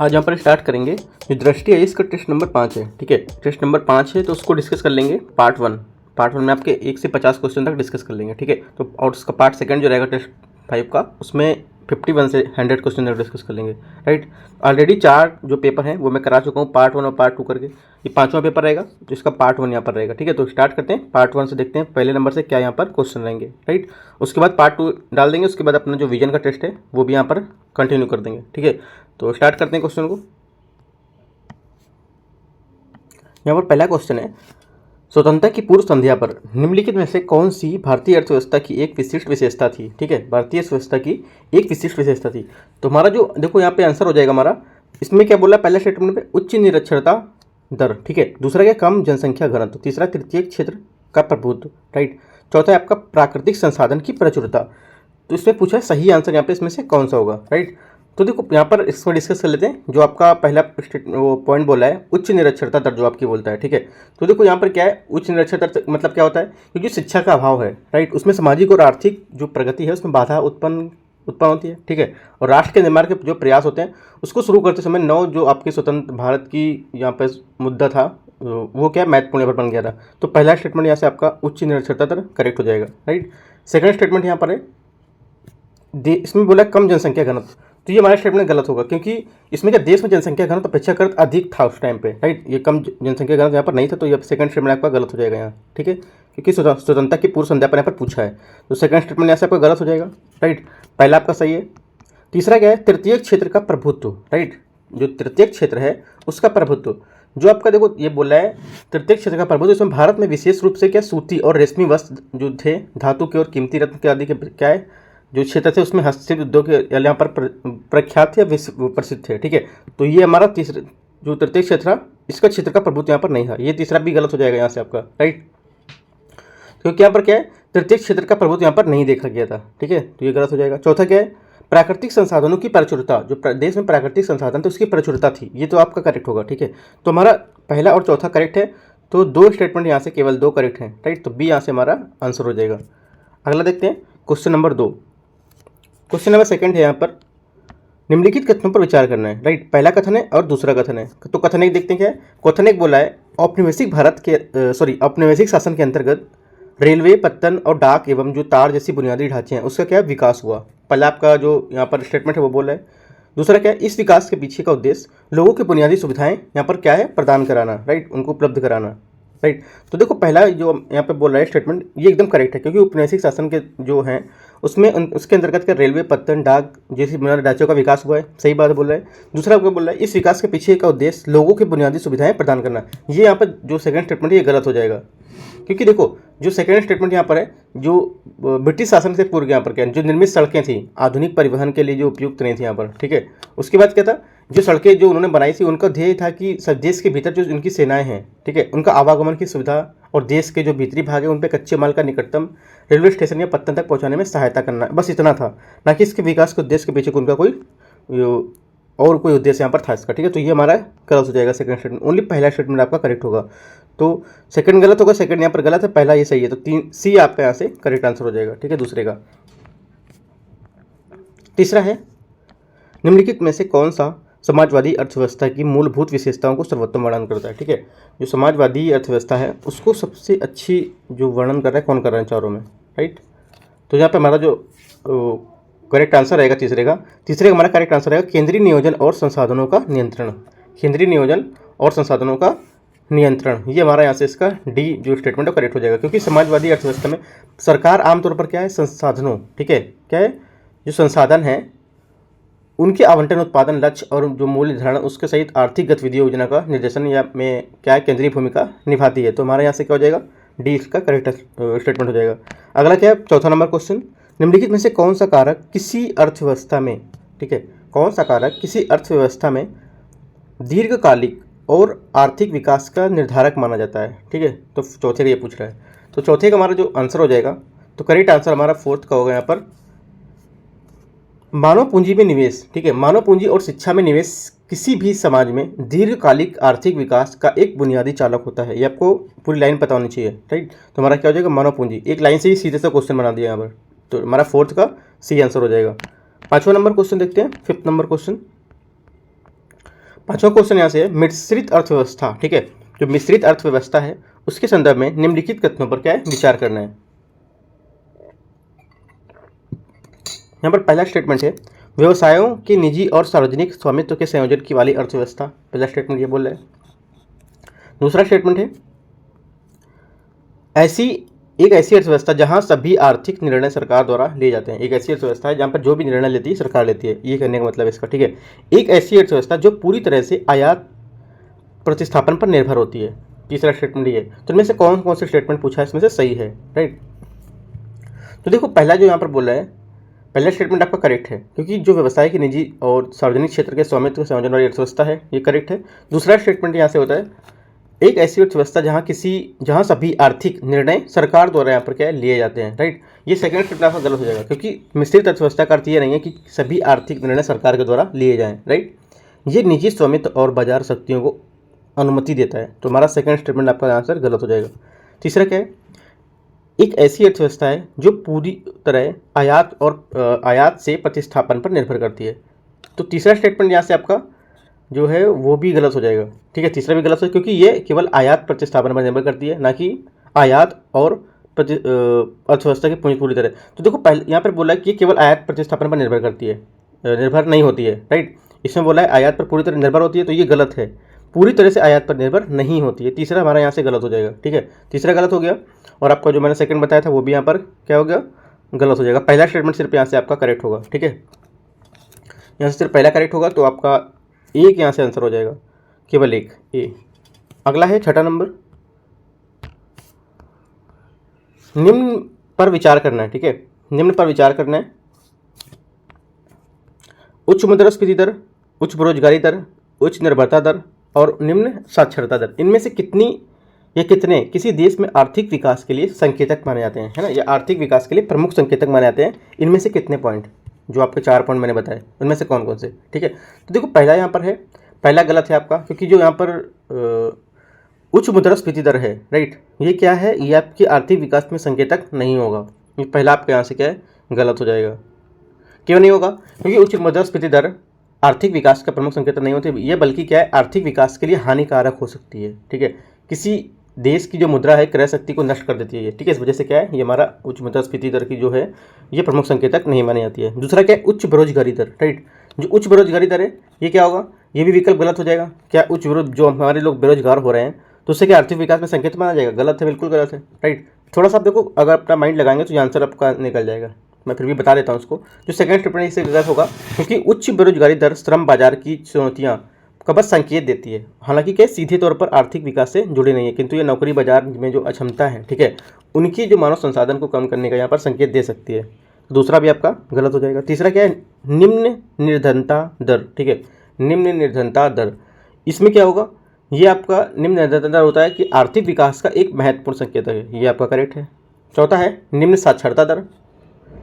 आज यहाँ पर स्टार्ट करेंगे। जो दृष्टि है इसका टेस्ट नंबर 5 है, ठीक है। टेस्ट नंबर 5 है तो उसको डिस्कस कर लेंगे पार्ट वन में आपके 1 से 50 क्वेश्चन तक डिस्कस कर लेंगे, ठीक है। तो और उसका पार्ट सेकंड जो रहेगा टेस्ट 5 का, उसमें 51 से 100 क्वेश्चन तक डिस्कस कर लेंगे, राइट। ऑलरेडी 4 जो पेपर हैं वो मैं करा चुका हूँ, पार्ट 1 और पार्ट 2 करके। ये 5वां पेपर रहेगा तो इसका पार्ट 1 यहाँ पर रहेगा, ठीक है। तो स्टार्ट करते हैं पार्ट 1 से, देखते हैं पहले नंबर से क्या यहाँ पर क्वेश्चन रहेंगे, राइट। उसके बाद पार्ट 2 डाल देंगे, उसके बाद अपना जो विजन का टेस्ट है वो भी यहाँ पर कंटिन्यू कर देंगे, ठीक है। तो स्टार्ट करते हैं क्वेश्चन को। यहाँ पर पहला क्वेश्चन है, स्वतंत्रता की पूर्व संध्या पर निम्नलिखित में से कौन सी भारतीय अर्थव्यवस्था की एक विशिष्ट विशेषता थी, ठीक है। भारतीय अर्थव्यवस्था की एक विशिष्ट विशेषता थी। तो हमारा जो देखो यहाँ पे आंसर हो जाएगा हमारा, इसमें क्या बोला पहला स्टेटमेंट पे, उच्च निरक्षरता दर, ठीक है। दूसरा क्या, कम जनसंख्या घनत्व। तीसरा तृतीय क्षेत्र का प्रभुत्व, राइट। चौथा है आपका प्राकृतिक संसाधन की प्रचुरता। तो इसमें पूछा है सही आंसर यहाँ पे इसमें से कौन सा होगा, राइट। तो देखो यहाँ पर इसमें डिस्कस कर लेते हैं। जो आपका पहला वो पॉइंट बोला है उच्च निरक्षरता दर जो आपकी बोलता है, ठीक है। तो देखो यहाँ पर क्या है, उच्च निरक्षरता दर मतलब क्या होता है, क्योंकि शिक्षा का अभाव है, राइट। उसमें सामाजिक और आर्थिक जो प्रगति है उसमें बाधा उत्पन्न होती है, ठीक है। और राष्ट्र के निर्माण के जो प्रयास होते हैं उसको शुरू करते समय जो आपके स्वतंत्र भारत की यहाँ पर मुद्दा था वो क्या महत्वपूर्ण पर बन गया था। तो पहला स्टेटमेंट यहाँ से आपका उच्च निरक्षरता दर करेक्ट हो जाएगा, राइट। सेकंड स्टेटमेंट यहाँ पर है इसमें बोला कम जनसंख्या घनत्व। तो ये हमारा स्टेटमेंट गलत होगा, क्योंकि इसमें क्या देश में जनसंख्या घनत्व अपेक्षाकृत अधिक था उस टाइम पे, राइट। ये कम जनसंख्या घनत्व यहाँ पर नहीं था, तो ये सेकंड स्टेटमेंट आपका गलत हो जाएगा यहाँ, ठीक है। क्योंकि स्वतंत्रता की पूर्व संध्या पर यहाँ पर पूछा है, तो सेकंड स्टेटमेंट यहाँ से आपका गलत हो जाएगा, राइट। पहला आपका सही है। तीसरा क्या है, तृतीय क्षेत्र का प्रभुत्व, राइट। जो तृतीय क्षेत्र है उसका प्रभुत्व, जो आपका देखो ये बोला है तृतीय क्षेत्र का प्रभुत्व, इसमें भारत में विशेष रूप से क्या सूती और रेशमी वस्त्र जो थे, धातु के और कीमती रत्न के आदि के क्या है जो क्षेत्र थे उसमें हस्तशिल्प उद्योग यहाँ पर प्रख्यात थे, प्रसिद्ध थे, ठीक है। तो ये हमारा तीसरा जो तृतीय क्षेत्र था इसका क्षेत्र का प्रभुत्व यहाँ पर नहीं था। ये तीसरा भी गलत हो जाएगा यहाँ से आपका, राइट। क्योंकि यहाँ पर क्या है, तृतीय क्षेत्र का प्रभुत्व यहाँ पर नहीं देखा गया था, ठीक है। तो ये गलत हो जाएगा। चौथा क्या है, प्राकृतिक संसाधनों की प्रचुरता, जो देश में प्राकृतिक संसाधन थे उसकी प्रचुरता थी, ये तो आपका करेक्ट होगा, ठीक है। तो हमारा पहला और चौथा करेक्ट है, तो 2 स्टेटमेंट यहाँ से केवल 2 करेक्ट हैं, राइट। तो बी यहाँ से हमारा आंसर हो जाएगा। अगला देखते हैं question number 2। Question number second है, यहाँ पर निम्नलिखित कथनों पर विचार करना है, राइट। पहला कथन है और दूसरा कथन है। तो कथन एक देखते हैं क्या है। कथन एक बोला है औपनिवेशिक शासन के अंतर्गत रेलवे, पत्तन और डाक एवं जो तार जैसी बुनियादी ढांचे हैं उसका क्या विकास हुआ। पहला आपका जो यहाँ पर स्टेटमेंट है वो बोला है। दूसरा क्या है, इस विकास के पीछे का उद्देश्य लोगों की बुनियादी सुविधाएं यहाँ पर क्या है प्रदान कराना, राइट, उनको उपलब्ध कराना, राइट। तो देखो पहला जो यहाँ पे बोल रहा है स्टेटमेंट ये एकदम करेक्ट है, क्योंकि औपनिवेशिक शासन के जो हैं उसमें उसके अंतर्गत क्या रेलवे, पत्तन, डाक जैसी बुनियादी ढांचों का विकास हुआ है, सही बात बोल रहा है। दूसरा आपको बोल रहा है इस विकास के पीछे का उद्देश्य लोगों की बुनियादी सुविधाएं प्रदान करना। ये यहाँ पर जो सेकंड स्टेटमेंट है ये गलत हो जाएगा, क्योंकि देखो जो सेकंड स्टेटमेंट यहाँ पर है, जो ब्रिटिश शासन से पूर्व यहाँ पर क्या जो निर्मित सड़कें थी आधुनिक परिवहन के लिए जो उपयुक्त नहीं थी यहाँ पर, ठीक है। उसके बाद क्या था, जो सड़कें जो उन्होंने बनाई थी उनका ध्येय था कि सब देश के भीतर जो उनकी सेनाएं हैं, ठीक है, उनका आवागमन की सुविधा और देश के जो भीतरी भाग है उन पर कच्चे माल का निकटतम रेलवे स्टेशन या पत्तन तक पहुँचाने में सहायता करना, बस इतना था। ना कि इसके विकास के उद्देश्य के पीछे उनका कोई उद्देश्य यहाँ पर था इसका, ठीक है। तो ये हमारा गलत हो जाएगा सेकंड स्टेटमेंट, ओनली पहला स्टेटमेंट आपका करेक्ट होगा। तो सेकंड गलत होगा, सेकंड यहाँ पर गलत है, पहला ये सही है। तो 3 सी आपका यहाँ से करेक्ट आंसर हो जाएगा, ठीक है, दूसरे का। तीसरा है निम्नलिखित में से कौन सा समाजवादी अर्थव्यवस्था की मूलभूत विशेषताओं को सर्वोत्तम वर्णन करता है, ठीक है। जो समाजवादी अर्थव्यवस्था है उसको सबसे अच्छी जो वर्णन कर रहा है कौन कर रहा है चारों में, राइट। तो यहाँ पे हमारा जो करेक्ट आंसर रहेगा तीसरे का हमारा करेक्ट आंसर रहेगा केंद्रीय नियोजन और संसाधनों का नियंत्रण। केंद्रीय नियोजन और संसाधनों का नियंत्रण, ये हमारा यहाँ से इसका डी जो स्टेटमेंट है करेक्ट हो जाएगा, क्योंकि समाजवादी अर्थव्यवस्था में सरकार आमतौर पर क्या है संसाधनों, ठीक है, क्या है जो संसाधन है उनके आवंटन, उत्पादन, लक्ष्य और जो मूल्य निर्धारण उसके सहित आर्थिक गतिविधि योजना का निर्देशन या में क्या है केंद्रीय भूमिका निभाती है। तो हमारे यहाँ से क्या हो जाएगा, डी इसका करेक्ट स्टेटमेंट हो जाएगा। अगला क्या है, चौथा नंबर क्वेश्चन, निम्नलिखित में से कौन सा कारक किसी अर्थव्यवस्था में, ठीक है, कौन सा कारक किसी अर्थव्यवस्था में दीर्घकालिक और आर्थिक विकास का निर्धारक माना जाता है, ठीक है। तो चौथे का ये पूछ रहा है, तो चौथे का हमारा जो आंसर हो जाएगा, तो करेक्ट आंसर हमारा फोर्थ का होगा यहाँ पर मानव पूंजी में निवेश, ठीक है। मानव पूंजी और शिक्षा में निवेश किसी भी समाज में दीर्घकालिक आर्थिक विकास का एक बुनियादी चालक होता है। ये आपको पूरी लाइन पता होनी चाहिए, राइट। तो हमारा क्या हो जाएगा, मानव पूंजी, एक लाइन से ही सीधे सा क्वेश्चन बना दिया यहाँ पर। तो हमारा फोर्थ का सी आंसर हो जाएगा। 5वां नंबर क्वेश्चन देखते हैं, 5th नंबर क्वेश्चन। पांचवा क्वेश्चन यहाँ से है मिश्रित अर्थव्यवस्था, ठीक है। जो मिश्रित अर्थव्यवस्था है उसके संदर्भ में निम्नलिखित कथनों पर क्या है विचार करना है। यहाँ पर पहला स्टेटमेंट है व्यवसायों के निजी और सार्वजनिक स्वामित्व के संयोजन की वाली अर्थव्यवस्था, पहला स्टेटमेंट ये बोल रहा है। दूसरा स्टेटमेंट है एक ऐसी अर्थव्यवस्था जहां सभी आर्थिक निर्णय सरकार द्वारा लिए जाते हैं। एक ऐसी अर्थव्यवस्था है जहां पर जो भी निर्णय लेती है सरकार लेती है, ये कहने का मतलब इसका, ठीक है। एक ऐसी अर्थव्यवस्था जो पूरी तरह से आयात प्रतिस्थापन पर निर्भर होती है, तीसरा स्टेटमेंट ये। तो इनमें से कौन कौन से स्टेटमेंट पूछा है इसमें से सही है, राइट। तो देखो पहला जो यहाँ पर बोल रहा है, पहला स्टेटमेंट आपका करेक्ट है, क्योंकि जो व्यवसाय के निजी और सार्वजनिक क्षेत्र के स्वामित्व संयोजन वाली अर्थव्यवस्था है ये करेक्ट है। दूसरा स्टेटमेंट यहाँ से होता है एक ऐसी अर्थव्यवस्था जहाँ सभी आर्थिक निर्णय सरकार द्वारा यहाँ पर क्या लिए जाते हैं, राइट। ये सेकंड स्टेटमेंट आपका गलत हो जाएगा, क्योंकि मिश्रित अर्थव्यवस्था का अर्थ ये नहीं है कि सभी आर्थिक निर्णय सरकार के द्वारा लिए जाएं, राइट। ये निजी स्वामित्व और बाजार शक्तियों को अनुमति देता है। तो हमारा सेकंड स्टेटमेंट आपका आंसर गलत हो जाएगा। तीसरा क्या है, एक ऐसी अर्थव्यवस्था है जो पूरी तरह आयात से प्रतिस्थापन पर निर्भर करती है। तो तीसरा स्टेटमेंट यहाँ से आपका जो है वो भी गलत हो जाएगा, ठीक है। तीसरा भी गलत हो, क्योंकि ये केवल आयात प्रतिस्थापन पर निर्भर करती है, ना कि आयात और अर्थव्यवस्था की पूरी तरह। तो देखो पहले यहाँ पर बोला है कि केवल आयात प्रतिस्थापन पर निर्भर करती है, निर्भर नहीं होती है, राइट। इसमें बोला है आयात पर पूरी तरह निर्भर होती है, तो ये गलत है। पूरी तरह से आयात पर निर्भर नहीं होती है, तीसरा हमारा यहाँ से गलत हो जाएगा, ठीक है। तीसरा गलत हो गया, और आपका जो मैंने सेकंड बताया था वो भी यहाँ पर क्या हो गया, गलत हो जाएगा। पहला स्टेटमेंट सिर्फ यहाँ से आपका करेक्ट होगा, ठीक है। यहाँ से सिर्फ पहला करेक्ट होगा, तो आपका एक यहाँ से आंसर हो जाएगा, केवल एक ए। अगला है छठा नंबर, निम्न पर विचार करना है, ठीक है। निम्न पर विचार करना है, उच्च मुद्रास्फीति दर, उच्च बेरोजगारी दर, उच्च निर्भरता दर और निम्न साक्षरता दर, इनमें से कितने किसी देश में आर्थिक विकास के लिए संकेतक माने जाते हैं, है ना। ये आर्थिक विकास के लिए प्रमुख संकेतक माने जाते हैं। इनमें से कितने पॉइंट, जो आपके 4 पॉइंट मैंने बताए, उनमें से कौन कौन से, ठीक है। तो देखो पहला यहाँ पर है, पहला गलत है आपका, क्योंकि जो यहाँ पर उच्च मुद्रास्फीति दर है, राइट, ये क्या है, ये आपके आर्थिक विकास में संकेतक नहीं होगा। ये पहला आपके यहाँ से क्या है, गलत हो जाएगा। क्यों नहीं होगा, क्योंकि उच्च मुद्रास्फीति दर आर्थिक विकास का प्रमुख संकेतक नहीं होती, ये बल्कि क्या है, आर्थिक विकास के लिए हानिकारक हो सकती है, ठीक है। किसी देश की जो मुद्रा है क्रय शक्ति को नष्ट कर देती है ये, ठीक है। इस वजह से क्या है, ये हमारा उच्च मुद्रास्फीति दर की जो है ये प्रमुख संकेतक नहीं मानी जाती है। दूसरा क्या है, उच्च बेरोजगारी दर, राइट। जो उच्च बेरोजगारी दर है ये क्या होगा, ये भी विकल्प गलत हो जाएगा। क्या जो हमारे लोग बेरोजगार हो रहे हैं तो उससे क्या आर्थिक विकास में संकेत माना जाएगा, गलत है, बिल्कुल गलत है, राइट। थोड़ा सा आप देखो, अगर अपना माइंड लगाएंगे तो ये आंसर आपका निकल जाएगा। मैं फिर भी बता देता हूँ उसको। जो सेकंड टिप्पणी इससे गलत होगा, क्योंकि उच्च बेरोजगारी दर श्रम बाजार की चुनौतियाँ का बस संकेत देती है, हालांकि क्या सीधे तौर पर आर्थिक विकास से जुड़ी नहीं है, किंतु ये नौकरी बाजार में जो अक्षमता है, ठीक है, उनकी जो मानव संसाधन को कम करने का यहाँ पर संकेत दे सकती है। दूसरा भी आपका गलत हो जाएगा। तीसरा क्या है, निम्न निर्धनता दर, ठीक है, निम्न निर्धनता दर, इसमें क्या होगा, ये आपका निम्न निर्धनता दर होता है कि आर्थिक विकास का एक महत्वपूर्ण संकेत है, ये आपका करेक्ट है। चौथा है निम्न साक्षरता दर,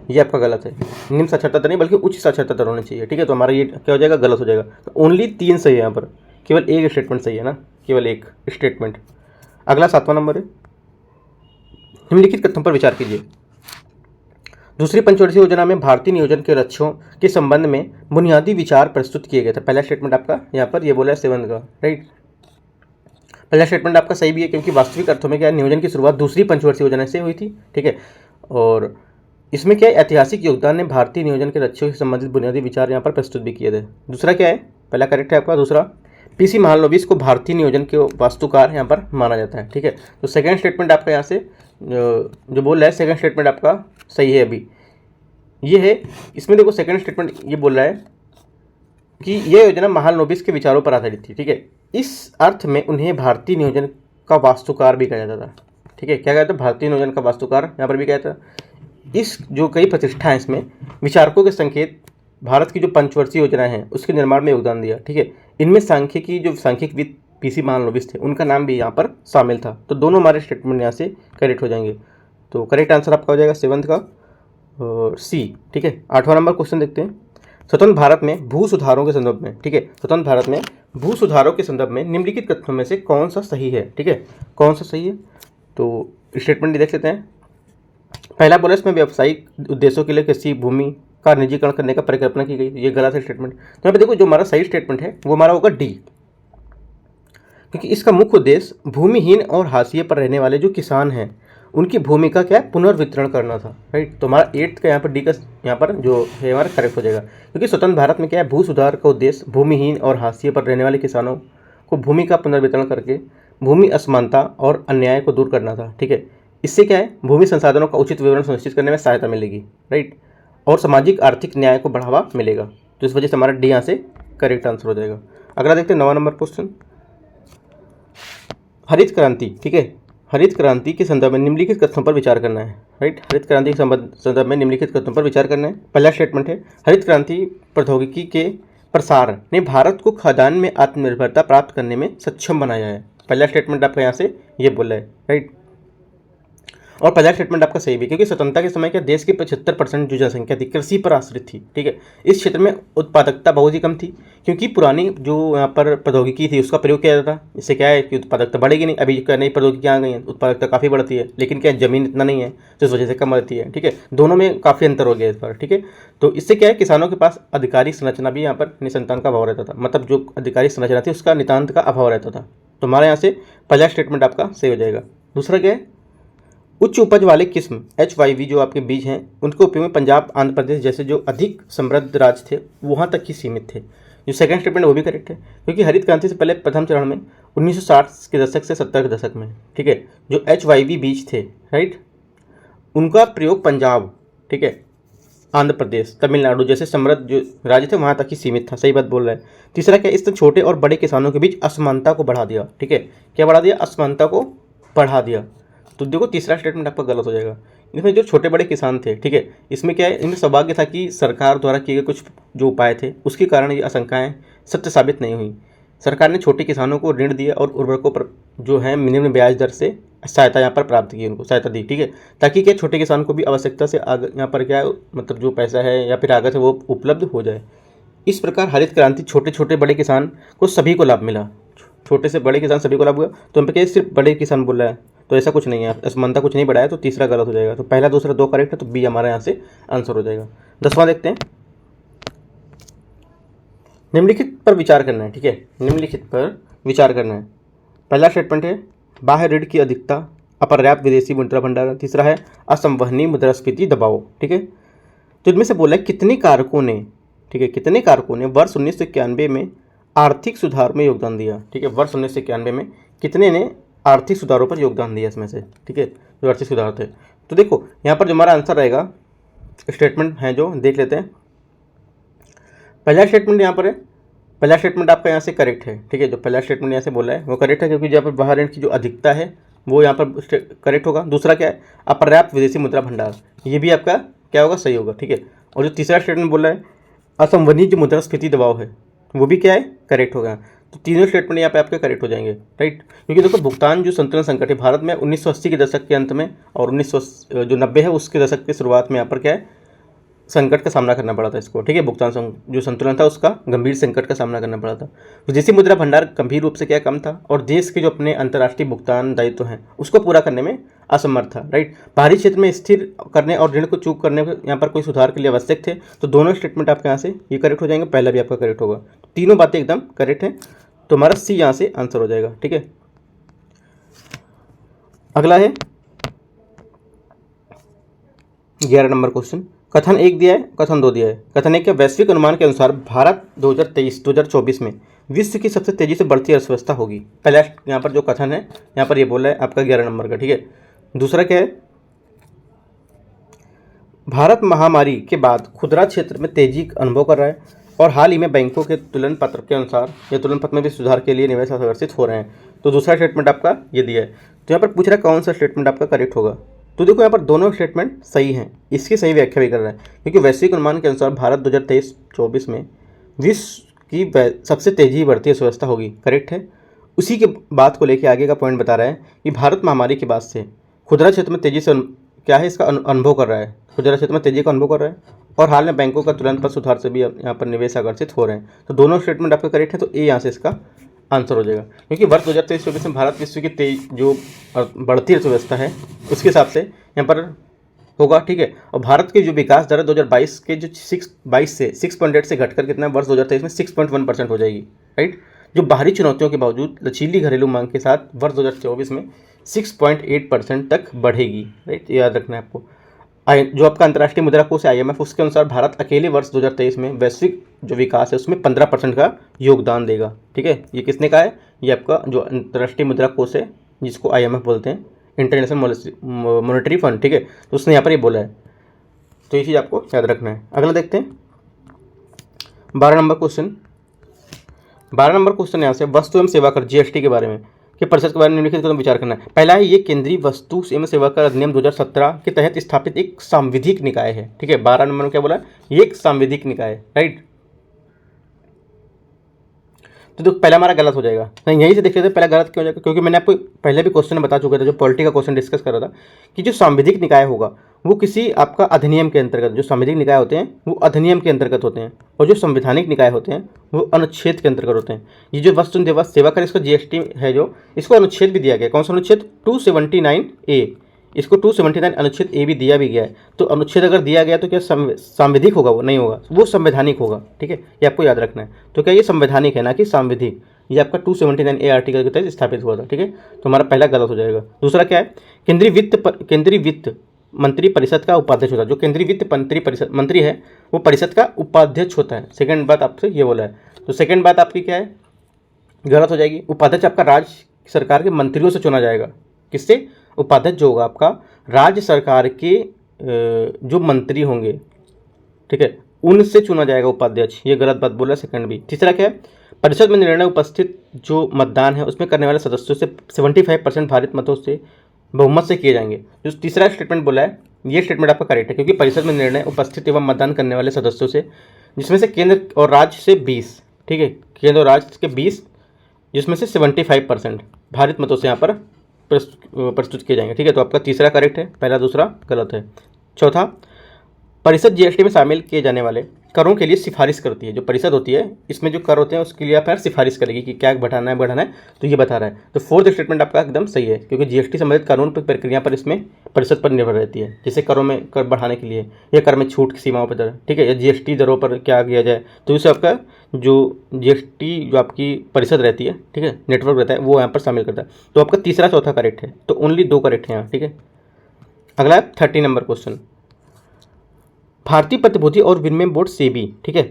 ये आपका गलत है। निम्न साक्षरता दर नहीं बल्कि उच्च साक्षरता दर होनी चाहिए, ठीक है। तो हमारा ये क्या हो जाएगा, गलत हो जाएगा। तो ओनली 3 सही है यहाँ पर, केवल एक स्टेटमेंट सही है ना, केवल एक स्टेटमेंट। अगला 7वां नंबर है, निम्नलिखित कथनों पर विचार कीजिए। दूसरी पंचवर्षीय योजना में भारतीय नियोजन के लक्ष्यों के संबंध में बुनियादी विचार प्रस्तुत किए गए थे। पहला स्टेटमेंट आपका यहाँ पर ये बोला है 7 का, राइट। पहला स्टेटमेंट आपका सही भी है, क्योंकि वास्तविक अर्थों में क्या नियोजन की शुरुआत दूसरी पंचवर्षीय योजना से हुई थी, ठीक है। और इसमें क्या है, ऐतिहासिक योगदान ने भारतीय नियोजन के लक्ष्यों से संबंधित बुनियादी विचार यहाँ पर प्रस्तुत भी किए थे। दूसरा क्या है, पहला करेक्ट है आपका। दूसरा, पीसी महालनोबिस को भारतीय नियोजन के वास्तुकार यहाँ पर माना जाता है, ठीक है। तो सेकंड स्टेटमेंट आपका यहाँ से जो बोल रहा है, सेकंड स्टेटमेंट आपका सही है। अभी ये है, इसमें देखो सेकंड स्टेटमेंट ये बोल रहा है कि यह योजना महालनोबिस के विचारों पर आधारित थी, ठीक है। इस अर्थ में उन्हें भारतीय नियोजन का वास्तुकार भी कहा जाता था, ठीक है। क्या कहता है, भारतीय नियोजन का वास्तुकार यहाँ पर भी कहता है। इस जो कई प्रतिष्ठा है इसमें विचारकों के संकेत भारत की जो पंचवर्षीय योजनाएं हैं उसके निर्माण में योगदान दिया, ठीक है। इनमें सांख्यिकविद पीसी महालनोबिस थे, उनका नाम भी यहाँ पर शामिल था। तो दोनों हमारे स्टेटमेंट यहाँ से करेक्ट हो जाएंगे। तो करेक्ट आंसर आपका हो जाएगा 7 का सी, ठीक है। 8वां नंबर क्वेश्चन देखते हैं। स्वतंत्र भारत में भू सुधारों के संदर्भ में, ठीक है, स्वतंत्र भारत में भू सुधारों के संदर्भ में निम्नलिखित कथनों में से कौन सा सही है, ठीक है, कौन सा सही है। तो स्टेटमेंट देख लेते हैं। पहला बोला इसमें व्यावसायिक उद्देश्यों के लिए कृषि भूमि का निजीकरण करने का परिकल्पना की गई, ये गलत है स्टेटमेंट। तो यहाँ पे देखो जो हमारा सही स्टेटमेंट है वो हमारा होगा डी, क्योंकि इसका मुख्य उद्देश्य भूमिहीन और हाशिए पर रहने वाले जो किसान हैं उनकी भूमि का क्या है, पुनर्वितरण करना था। राइट, तो हमारा 8th का यहाँ पर डी का यहाँ पर जो है हमारा करेक्ट हो जाएगा। क्योंकि स्वतंत्र भारत में क्या है, भू सुधार का उद्देश्य भूमिहीन और हाशिए पर रहने वाले किसानों को भूमि का पुनर्वितरण करके भूमि असमानता और अन्याय को दूर करना था। ठीक है, इससे क्या है, भूमि संसाधनों का उचित विवरण सुनिश्चित करने में सहायता मिलेगी। राइट, और सामाजिक आर्थिक न्याय को बढ़ावा मिलेगा। तो इस वजह से हमारा डी यहाँ से करेक्ट आंसर हो जाएगा। अगला देखते हैं 9वां नंबर क्वेश्चन, हरित क्रांति। ठीक है, हरित क्रांति के संदर्भ में निम्नलिखित कथनों पर विचार करना है। राइट, हरित क्रांति के संदर्भ में निम्नलिखित कथनों पर विचार करना है। पहला स्टेटमेंट है, हरित क्रांति प्रौद्योगिकी के प्रसार ने भारत को खाद्यान्न में आत्मनिर्भरता प्राप्त करने में सक्षम बनाया है। पहला स्टेटमेंट आपका यहाँ से ये बोला है। राइट, और पहला स्टेटमेंट आपका सही भी, क्योंकि स्वतंत्रता के समय क्या देश की 75% जो जनसंख्या थी कृषि पर आश्रित थी। ठीक है, इस क्षेत्र में उत्पादकता बहुत ही कम थी, क्योंकि पुरानी जो यहाँ पर प्रौद्योगिकी थी उसका प्रयोग किया जाता था। इससे क्या है कि उत्पादकता बढ़ेगी नहीं। अभी क्या नई प्रौद्योगिकी आ गई है, उत्पादकता काफ़ी बढ़ती है, लेकिन क्या जमीन इतना नहीं है, तो इस वजह से कम रहती है। ठीक है, दोनों में काफ़ी अंतर हो गया इस बार। ठीक है, तो इससे क्या है, किसानों के पास आधिकारिक संरचना भी यहाँ पर निसंतान का अभाव रहता था, मतलब जो आधिकारिक संरचना थी उसका नितांत का अभाव रहता था। तो हमारे यहाँ से पहला स्टेटमेंट आपका सही हो जाएगा। दूसरा क्या है, उच्च उपज वाले किस्म HYV जो आपके बीज हैं उनके उपयोग में पंजाब, आंध्र प्रदेश जैसे जो अधिक समृद्ध राज्य थे वहाँ तक ही सीमित थे। जो सेकंड स्टेटमेंट वो भी करेक्ट है, क्योंकि हरित क्रांति से पहले प्रथम चरण में 1960 के दशक से 70 के दशक में, ठीक है, जो HYV बीज थे, राइट, उनका प्रयोग पंजाब, ठीक है, आंध्र प्रदेश, तमिलनाडु जैसे समृद्ध जो राज्य थे वहाँ तक ही सीमित था। सही बात बोल रहा है। तीसरा क्या, इसने छोटे और बड़े किसानों के बीच असमानता को बढ़ा दिया। ठीक है, क्या बढ़ा दिया, असमानता को बढ़ा दिया। तो देखो तीसरा स्टेटमेंट आपका गलत हो जाएगा। इसमें जो छोटे बड़े किसान थे, ठीक है, इसमें क्या है, इनमें सौभाग्य था कि सरकार द्वारा किए गए कुछ जो उपाय थे उसके कारण ये आशंकाएं सत्य साबित नहीं हुई। सरकार ने छोटे किसानों को ऋण दिया और उर्वरकों पर जो है निम्न ब्याज दर से सहायता यहाँ पर प्राप्त की, उनको सहायता दी। ठीक है, ताकि क्या छोटे किसान को भी आवश्यकता से आगे यहाँ पर क्या मतलब जो पैसा है या फिर लागत है वो उपलब्ध हो जाए। इस प्रकार हरित क्रांति छोटे छोटे बड़े किसान को सभी को लाभ मिला, छोटे से बड़े किसान सभी को लाभ हुआ। तो हम पे क्या सिर्फ बड़े किसान बोल रहा है, तो ऐसा कुछ नहीं है, असमानता कुछ नहीं बढ़ाया, तो तीसरा गलत हो जाएगा। तो पहला दूसरा दो करेक्ट है, तो बी हमारा यहाँ से आंसर हो जाएगा। 10वां देखते हैं, निम्नलिखित पर विचार करना है। ठीक है, निम्नलिखित पर विचार करना है। पहला स्टेटमेंट है बाह्य ऋण की अधिकता, अपर्याप्त विदेशी मुद्रा भंडार। तीसरा है असंवहनीय मुद्रास्फीति दबाव। ठीक है, तो इनमें से बोला है कितने कारकों ने, ठीक है, कितने कारकों ने वर्ष 1991 में आर्थिक सुधार में योगदान दिया। ठीक है, वर्ष 1991 में कितने ने आर्थिक सुधारों पर योगदान दिया इसमें से। ठीक है, जो आर्थिक सुधार थे। तो देखो यहाँ पर जो हमारा आंसर रहेगा, स्टेटमेंट है जो देख लेते हैं। पहला स्टेटमेंट यहाँ पर है, पहला स्टेटमेंट आपका यहाँ से करेक्ट है। ठीक है, जो पहला स्टेटमेंट यहाँ से बोला है वो करेक्ट है, क्योंकि जहाँ पर बाहर ऋण की जो अधिकता है वो यहाँ पर करेक्ट होगा। दूसरा क्या है, अपर्याप्त विदेशी मुद्रा भंडार, ये भी आपका क्या होगा, सही होगा। ठीक है, और जो तीसरा स्टेटमेंट बोला है असंवहनीय जो मुद्रास्फीति दबाव है वो भी क्या है, करेक्ट होगा। तो तीनों स्टेटमेंट यहाँ पे आपके करेक्ट हो जाएंगे। राइट, क्योंकि देखो भुगतान जो संतुलन संकट है भारत में 1980 के दशक के अंत में और 1990 है उसके दशक की शुरुआत में यहाँ पर क्या है, संकट का सामना करना पड़ा था इसको। ठीक है, भुगतान जो संतुलन था उसका गंभीर संकट का सामना करना पड़ा था। विदेशी मुद्रा भंडार गंभीर रूप से क्या कम था और देश के जो अपने अंतर्राष्ट्रीय भुगतान दायित्व हैं उसको पूरा करने में असमर्थ था। राइट, बाहरी क्षेत्र में स्थिर करने और ऋण को चूक करने यहाँ पर कोई सुधार के लिए आवश्यक थे। तो दोनों स्टेटमेंट आपके यहाँ से ये करेक्ट हो जाएंगे, पहला भी आपका करेक्ट होगा। तीनों बातें एकदम करेक्ट हैं, तो हमारा सी यहाँ से आंसर हो जाएगा। ठीक है, अगला है 11 नंबर क्वेश्चन। कथन 1 दिया है, कथन 2 दिया है। कथन 1 के वैश्विक अनुमान के अनुसार भारत 2023-2024 में विश्व की सबसे तेजी से बढ़ती अर्थव्यवस्था होगी। पहला यहाँ पर जो कथन है यहाँ पर ये बोला है आपका 11 नंबर का। ठीक है, दूसरा क्या है, भारत महामारी के बाद खुदरा क्षेत्र में तेजी अनुभव कर रहा है और हाल ही में बैंकों के तुलन पत्र के अनुसार या तुलन पत्र में भी सुधार के लिए निवेश आकर्षित हो रहे हैं। तो दूसरा स्टेटमेंट आपका ये दिया है। तो यहाँ पर पूछ रहा है कौन सा स्टेटमेंट आपका करेक्ट होगा। तो देखो यहाँ पर दोनों स्टेटमेंट सही हैं, इसकी सही व्याख्या भी कर रहा है, क्योंकि वैश्विक अनुमान के अनुसार भारत 2023-24 में विश्व की सबसे तेजी बढ़ती अर्थव्यवस्था होगी, करेक्ट है। उसी के बात को लेकर आगे का पॉइंट बता रहा है कि भारत महामारी के बाद से खुदरा क्षेत्र में तेजी से क्या है इसका अनुभव कर रहा है, खुदरा क्षेत्र में तेजी का अनुभव कर रहा है और हाल में बैंकों का तुरंत पर सुधार से भी यहाँ पर निवेश आकर्षित हो रहे हैं। तो दोनों स्टेटमेंट आपका करेक्ट है, तो ए यहाँ से इसका आंसर हो जाएगा। क्योंकि वर्ष 2023-24 में भारत विश्व की जो बढ़ती अर्थव्यवस्था है उसके हिसाब से यहाँ पर होगा। ठीक है, और भारत की जो विकास दर 2022 के जो 6.8 से घटकर कितना वर्ष 2023 में 6.1% हो जाएगी। राइट, जो बाहरी चुनौतियों के बावजूद लचीली घरेलू मांग के साथ वर्ष 2024 में 6.8% तक बढ़ेगी। राइट, याद रखना है आपको। जो आपका अंतर्राष्ट्रीय मुद्रा कोष है IMF, उसके अनुसार भारत अकेले वर्ष 2023 में वैश्विक जो विकास है उसमें 15% का योगदान देगा। ठीक है, ये किसने कहा है? ये आपका जो अंतर्राष्ट्रीय मुद्रा कोष है जिसको IMF बोलते हैं, इंटरनेशनल मॉनेटरी फंड। ठीक है, तो उसने यहाँ पर ये बोला है, तो ये चीज़ आपको याद रखना है। अगला देखते हैं 12 नंबर क्वेश्चन। 12 नंबर क्वेश्चन यहाँ से वस्तु एवं सेवा कर GST के बारे में कि परिषद के बारे में निम्नलिखित कदम विचार करना है। पहला है, ये केंद्रीय वस्तु एवं सेवा कर अधिनियम 2017 के तहत स्थापित एक सांविधिक निकाय है। ठीक है, 12 नंबर में क्या बोला? ये एक सांविधिक निकाय है। राइट, तो पहला हमारा गलत हो जाएगा। नहीं, यहीं से देख लेते हैं पहला गलत क्यों हो जाएगा, क्योंकि मैंने आपको पहले भी क्वेश्चन बता चुका था, जो पॉलिटी का क्वेश्चन डिस्कस कर रहा था, कि जो सांविधिक निकाय होगा वो किसी आपका अधिनियम के अंतर्गत, जो सांविधिक निकाय होते हैं वो अधिनियम के अंतर्गत होते हैं, और जो संवैधानिक निकाय होते हैं वो अनुच्छेद के अंतर्गत होते हैं। ये जो वस्तु एवं सेवा कर इसका GST है, जो इसको अनुच्छेद भी दिया गया। कौन सा अनुच्छेद? 279A। इसको 279 अनुच्छेद A भी दिया भी गया है। तो अनुच्छेद अगर दिया गया तो क्या सांविधिक होगा? वो नहीं होगा, वो संवैधानिक होगा। ठीक है, ये आपको याद रखना है। तो क्या ये संवैधानिक है, ना कि सांविधिक। ये आपका 279A आर्टिकल के तहत स्थापित हुआ था। ठीक है, तो हमारा पहला गलत हो जाएगा। दूसरा क्या है? केंद्रीय वित्त मंत्री परिषद का उपाध्यक्ष होता है। जो केंद्रीय वित्त मंत्री है वो परिषद का उपाध्यक्ष होता है। सेकंड बात आपसे ये बोला है, तो सेकंड बात आपकी क्या है? गलत हो जाएगी। उपाध्यक्ष आपका राज्य सरकार के मंत्रियों से चुना जाएगा। किससे? उपाध्यक्ष जो होगा आपका राज्य सरकार के जो मंत्री होंगे, ठीक है, उनसे चुना जाएगा उपाध्यक्ष। ये गलत बात बोला सेकंड भी। तीसरा क्या है? परिषद में निर्णय उपस्थित जो मतदान है उसमें करने वाले सदस्यों से 75% भारित मतों से बहुमत से किए जाएंगे। जो तीसरा स्टेटमेंट बोला है ये स्टेटमेंट आपका करेक्ट है, क्योंकि परिषद में निर्णय उपस्थित एवं मतदान करने वाले सदस्यों से, जिसमें से केंद्र और राज्य से 20, ठीक है, केंद्र और राज्य के 20, जिसमें से 75% भारित मतों से यहाँ पर प्रस्तुत किए जाएंगे। ठीक है, तो आपका तीसरा करेक्ट है, पहला दूसरा गलत है। चौथा, परिषद GST में शामिल किए जाने वाले करों के लिए सिफारिश करती है। जो परिषद होती है इसमें जो कर होते हैं उसके लिए आप सिफारिश करेगी कि क्या बढ़ाना है, तो ये बता रहा है। तो फोर्थ स्टेटमेंट आपका एकदम सही है, क्योंकि GST संबंधित कानून पर प्रक्रिया पर इसमें परिषद पर निर्भर रहती है। जैसे करों में कर बढ़ाने के लिए या कर में छूट की सीमाओं पर, ठीक है, या GST दरों पर क्या किया जाए, तो इससे आपका जो GST जो आपकी परिषद रहती है, ठीक है, नेटवर्क रहता है, वो यहाँ पर शामिल करता है। तो आपका तीसरा चौथा करेक्ट है, तो ओनली 2 करेक्ट है यहाँ। ठीक है, अगला है 30 नंबर क्वेश्चन। भारतीय प्रतिभूति और विनिमय बोर्ड SEBI, ठीक है,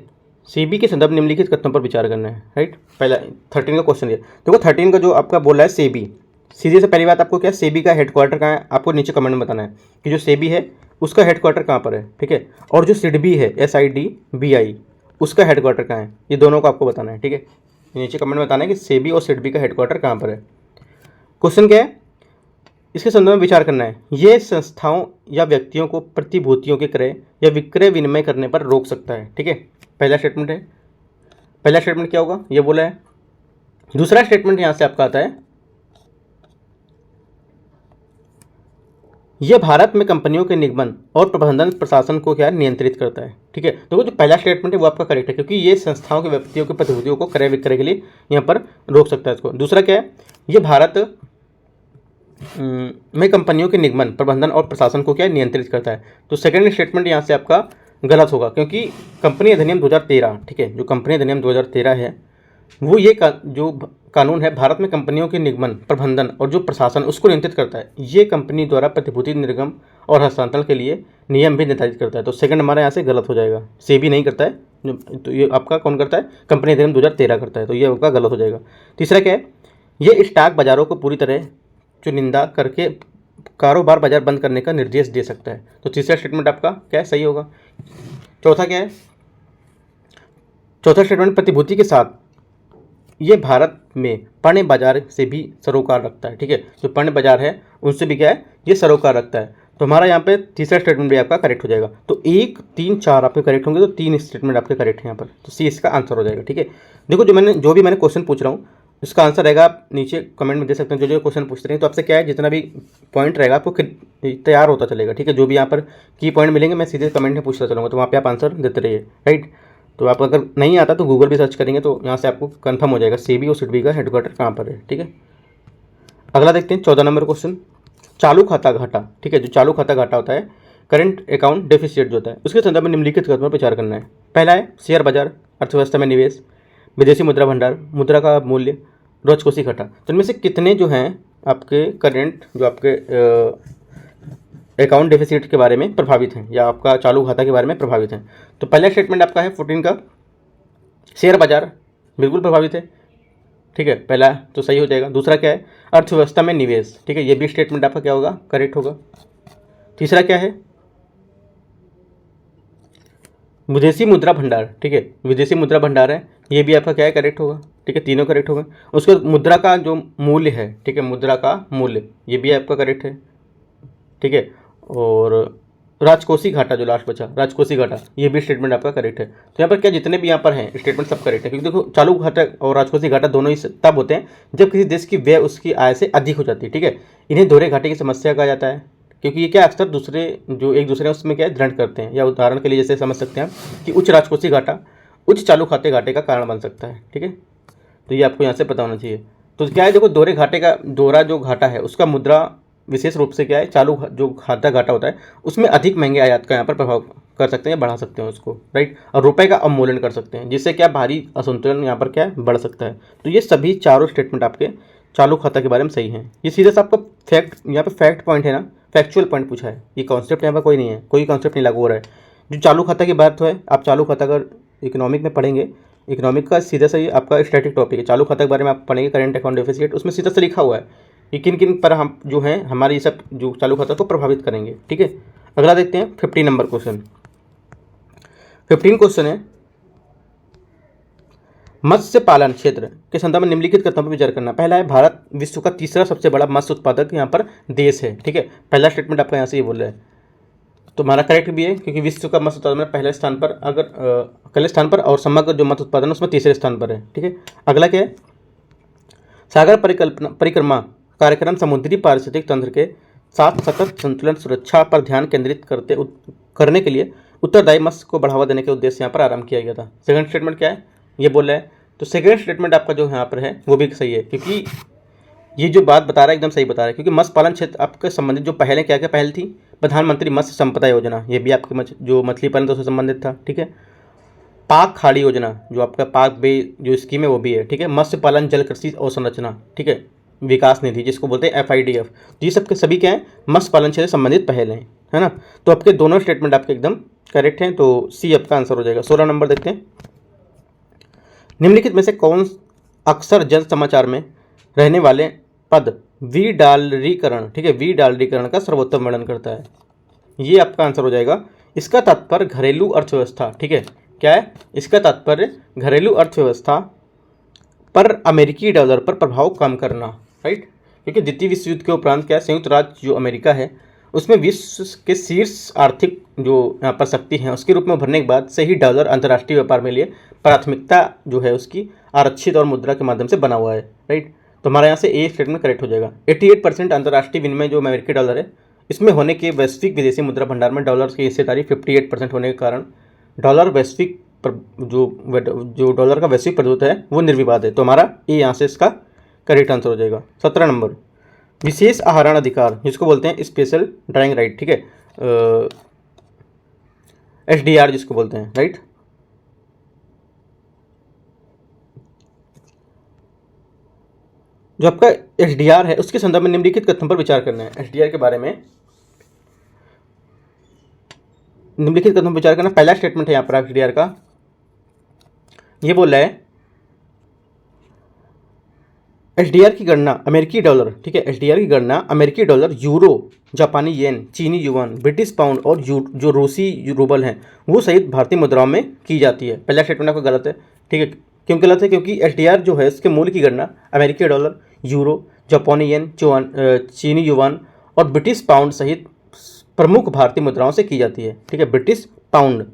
SEBI के संदर्भ निम्नलिखित कथनों पर विचार करना है। राइट, पहला 13 का क्वेश्चन है। देखो 13 का जो आपका बोला है SEBI, सीधे से पहली बात आपको क्या, SEBI का हेडक्वार्टर कहाँ है, आपको नीचे कमेंट में बताना है कि जो SEBI है उसका हेडक्वार्टर कहाँ पर है। ठीक है, और जो SIDBI है SIDBI उसका हेडक्वार्टर कहाँ है, ये दोनों को आपको बताना है। ठीक है, नीचे कमेंट में बताना है कि SEBI और SIDBI का हेडक्वार्टर कहाँ पर है। क्वेश्चन क्या है, इसके संदर्भ में विचार करना है। ये संस्थाओं या व्यक्तियों को प्रतिभूतियों के क्रय या विक्रय विनिमय करने पर रोक सकता है। ठीक है, पहला स्टेटमेंट है। पहला स्टेटमेंट क्या होगा, ये बोला है। दूसरा स्टेटमेंट यहां से आपका आता है, यह भारत में कंपनियों के निगमन और प्रबंधन प्रशासन को क्या नियंत्रित करता है। ठीक है, तो जो पहला स्टेटमेंट है वो आपका करेक्ट है, क्योंकि ये संस्थाओं के व्यक्तियों के प्रतिभूतियों को क्रय विक्रय के लिए यहाँ पर रोक सकता है इसको। दूसरा क्या है, ये भारत में कंपनियों के निगमन प्रबंधन और प्रशासन को क्या नियंत्रित करता है। तो सेकंड स्टेटमेंट यहाँ से आपका गलत होगा, क्योंकि कंपनी अधिनियम 2013, ठीक है, जो कंपनी अधिनियम 2013 है वो ये जो कानून है भारत में कंपनियों के निगमन प्रबंधन और जो प्रशासन उसको नियंत्रित करता है। ये कंपनी द्वारा प्रतिभूति निर्गम और हस्तांतरण के लिए नियम भी निर्धारित करता है। तो सेकंड हमारा यहाँ से गलत हो जाएगा, SEBI नहीं करता है, तो ये आपका कौन करता है, कंपनी अधिनियम 2013 करता है, तो ये आपका गलत हो जाएगा। तीसरा क्या है, ये स्टॉक बाजारों को पूरी तरह चुनिंदा करके कारोबार बाजार बंद करने का निर्देश दे सकता है। तो तीसरा स्टेटमेंट आपका क्या है, सही होगा। चौथा क्या है, चौथा स्टेटमेंट प्रतिभूति के साथ ये भारत में पण्य बाजार से भी सरोकार रखता है। ठीक है, जो पण्य बाजार है उनसे भी क्या है, ये सरोकार रखता है। तो हमारा यहाँ पे तीसरा स्टेटमेंट भी आपका करेक्ट हो जाएगा। तो 1, 3, 4 आपके करेक्ट होंगे, तो 3 स्टेटमेंट आपके करेक्ट हैं यहाँ पर, तो C इसका आंसर हो जाएगा। ठीक है, देखो जो भी मैंने क्वेश्चन पूछ रहा हूँ इसका आंसर रहेगा, आप नीचे कमेंट में दे सकते हैं जो क्वेश्चन पूछते हैं। तो आपसे क्या है, जितना भी पॉइंट रहेगा आपको तैयार होता चलेगा। ठीक है, जो भी यहाँ पर की पॉइंट मिलेंगे मैं सीधे कमेंट में पूछता चलूँगा, तो वहाँ पे आप आंसर देते रहिए। राइट, तो आप अगर नहीं आता तो गूगल भी सर्च करेंगे तो यहाँ से आपको कंफर्म हो जाएगा SEBI और SIDBI का हेडक्वार्टर कहाँ पर है। ठीक है, अगला देखते हैं 14 नंबर क्वेश्चन, चालू खाता घाटा। ठीक है, जो चालू खाता घाटा होता है, करंट अकाउंट डेफिसिट जो होता है, उसके संदर्भ में निम्नलिखित कदमों पर विचार करना है। पहला है शेयर बाजार, अर्थव्यवस्था में निवेश। विदेशी मुद्रा भंडार, मुद्रा का मूल्य, राजकोषीय घाटा। तो इनमें से कितने जो हैं आपके करेंट जो आपके अकाउंट डेफिसिट के बारे में प्रभावित हैं या आपका चालू खाता के बारे में प्रभावित हैं? तो पहला स्टेटमेंट आपका है 14 का, शेयर बाजार बिल्कुल प्रभावित है, ठीक है, पहला तो सही हो जाएगा। दूसरा क्या है, अर्थव्यवस्था में निवेश, ठीक है, ये भी स्टेटमेंट आपका क्या होगा, करेक्ट होगा। तीसरा क्या है, विदेशी मुद्रा भंडार, ठीक है, विदेशी मुद्रा भंडार है, ये भी आपका क्या है, करेक्ट होगा, ठीक है, तीनों करेक्ट होगा। उसके बाद मुद्रा का जो मूल्य है, ठीक है, मुद्रा का मूल्य, ये भी आपका करेक्ट है, ठीक है। और राजकोषीय घाटा जो लास्ट बचा, राजकोषीय घाटा, ये भी स्टेटमेंट आपका करेक्ट है। तो यहाँ पर क्या जितने भी यहाँ पर हैं स्टेटमेंट सब करेक्ट है, क्योंकि देखो चालू घाटा और राजकोषीय घाटा दोनों ही तब होते हैं जब किसी देश की व्यय उसकी आय से अधिक हो जाती है, ठीक है। इन्हें दोहरे घाटे की समस्या कहा जाता है, क्योंकि ये क्या अक्सर दूसरे जो एक दूसरे उसमें क्या दृढ़ करते हैं, या उदाहरण के लिए जैसे समझ सकते हैं कि उच्च राजकोषीय घाटा उच्च चालू खाते घाटे का कारण बन सकता है, ठीक है। तो ये आपको यहाँ से पता होना चाहिए। तो क्या है, देखो दोहरे घाटे का, दोहरा जो घाटा है उसका मुद्रा विशेष रूप से क्या है, चालू जो खाता घाटा होता है उसमें अधिक महंगे आयात का यहाँ पर प्रभाव कर सकते हैं, बढ़ा सकते हैं उसको, राइट। और रुपए का अवमूल्यन कर सकते हैं, जिससे क्या भारी असंतुलन यहाँ पर क्या है, बढ़ सकता है। तो ये सभी चारों स्टेटमेंट आपके चालू खाता के बारे में सही हैं। ये सीधा सा आपका फैक्ट, यहाँ पे फैक्ट पॉइंट है ना, फैक्चुअल पॉइंट पूछा है, ये कॉन्सेप्ट यहाँ पर कोई नहीं है, कोई कॉन्सेप्ट नहीं लागू हो रहा है। जो चालू खाता की बात है, आप चालू खाता अगर इकोनॉमिक में पढ़ेंगे, इकोनॉमिक का सीधा सा ये आपका स्टैटिक टॉपिक है, चालू खाता के बारे में आप पढ़ेंगे, करेंट अकाउंट डेफिसिट, उसमें सीधा सा लिखा हुआ है कि किन किन पर हम जो है हमारे ये सब जो चालू खाता को प्रभावित करेंगे, ठीक है। अगला देखते हैं 15 नंबर क्वेश्चन। 15 क्वेश्चन है, मत्स्य पालन क्षेत्र के संदर्भ में निम्नलिखित कथनों पर विचार करना। पहला है, भारत विश्व का तीसरा सबसे बड़ा मत्स्य उत्पादक यहाँ पर देश है, ठीक है, पहला स्टेटमेंट आपका यहाँ से ये बोल रहा है। तो हमारा करेक्ट भी है, क्योंकि विश्व का मत्स्य उत्पादन में पहले स्थान पर, अगर पहले स्थान पर, और समग्र जो मत्स्य उत्पादन है उसमें तीसरे स्थान पर है, ठीक है। अगला क्या है, सागर परिक्रमा कार्यक्रम समुद्री पारिस्थितिक तंत्र के साथ सतत संतुलन सुरक्षा पर ध्यान केंद्रित करने के लिए उत्तरदायी मत्स्य को बढ़ावा देने के उद्देश्य यहाँ पर आरंभ किया गया था। सेकंड स्टेटमेंट क्या है, ये बोल रहा है। तो सेकंड स्टेटमेंट आपका जो यहाँ पर है वो भी सही है, क्योंकि ये जो बात बता रहा है एकदम सही बता रहा है, क्योंकि मत्स्य पालन क्षेत्र आपके संबंधित जो पहले क्या क्या पहल थी, प्रधानमंत्री मत्स्य संपदा योजना, ये भी आपके जो मछली पालन से संबंधित था, ठीक है। पाक खाड़ी योजना जो आपका पाक बे जो स्कीम है वो भी है, ठीक है। मत्स्य पालन जल कृषि अवसंरचना, ठीक है, विकास निधि जिसको बोलते हैं FIDF, ये सब के सभी क्या है, मत्स्य पालन क्षेत्र से संबंधित पहल हैं, है ना। तो आपके दोनों स्टेटमेंट आपके एकदम करेक्ट हैं, तो सी आपका आंसर हो जाएगा। 16 नंबर देखते हैं, निम्नलिखित में से कौन अक्सर जन समाचार में रहने वाले पद विडालरीकरण, ठीक है, विडालरीकरण का सर्वोत्तम वर्णन करता है? ये आपका आंसर हो जाएगा। इसका तात्पर्य घरेलू अर्थव्यवस्था, ठीक है, क्या है इसका तात्पर्य, घरेलू अर्थव्यवस्था पर अमेरिकी डॉलर पर प्रभाव कम करना, राइट। क्योंकि द्वितीय विश्व युद्ध के उपरांत क्या संयुक्त राज्य जो अमेरिका है उसमें विश्व के शीर्ष आर्थिक जो यहाँ पर शक्ति है उसके रूप में उभरने के बाद से ही डॉलर अंतर्राष्ट्रीय व्यापार में लिए प्राथमिकता जो है उसकी आरक्षित और मुद्रा के माध्यम से बना हुआ है, राइट। तो हमारे यहाँ से ए स्टेटमेंट करेक्ट हो जाएगा। 88% अंतर्राष्ट्रीय विनिमय जो अमेरिकी डॉलर है इसमें होने के वैश्विक विदेशी मुद्रा भंडार में डॉलर की हिस्सेदारी 58% होने के कारण डॉलर वैश्विक जो डॉलर का वैश्विक प्रभुत्व है वो निर्विवाद है। तो हमारा ये यहाँ से इसका करेक्ट आंसर हो जाएगा। 17 नंबर, विशेष आहरण अधिकार जिसको बोलते हैं स्पेशल ड्राइंग राइट, ठीक है, SDR जिसको बोलते हैं, राइट। जो आपका SDR है उसके संदर्भ में निम्नलिखित कथन पर विचार करना है। SDR के बारे में निम्नलिखित कथन पर विचार करना। पहला स्टेटमेंट है यहाँ पर SDR का, ये बोल रहा है SDR की गणना अमेरिकी डॉलर, ठीक है, SDR की गणना अमेरिकी डॉलर, यूरो, जापानी येन, चीनी युआन, ब्रिटिश पाउंड और जो रूसी रूबल हैं वो सहित भारतीय मुद्राओं में की जाती है। पहला स्टेटमेंट आपका गलत है, ठीक है। क्यों गलत है? क्योंकि SDR जो है इसके मूल्य की गणना अमेरिकी डॉलर, यूरो, जापानी येन, चीनी युआन और ब्रिटिश पाउंड सहित प्रमुख भारतीय मुद्राओं से की जाती है, ठीक है, ब्रिटिश पाउंड,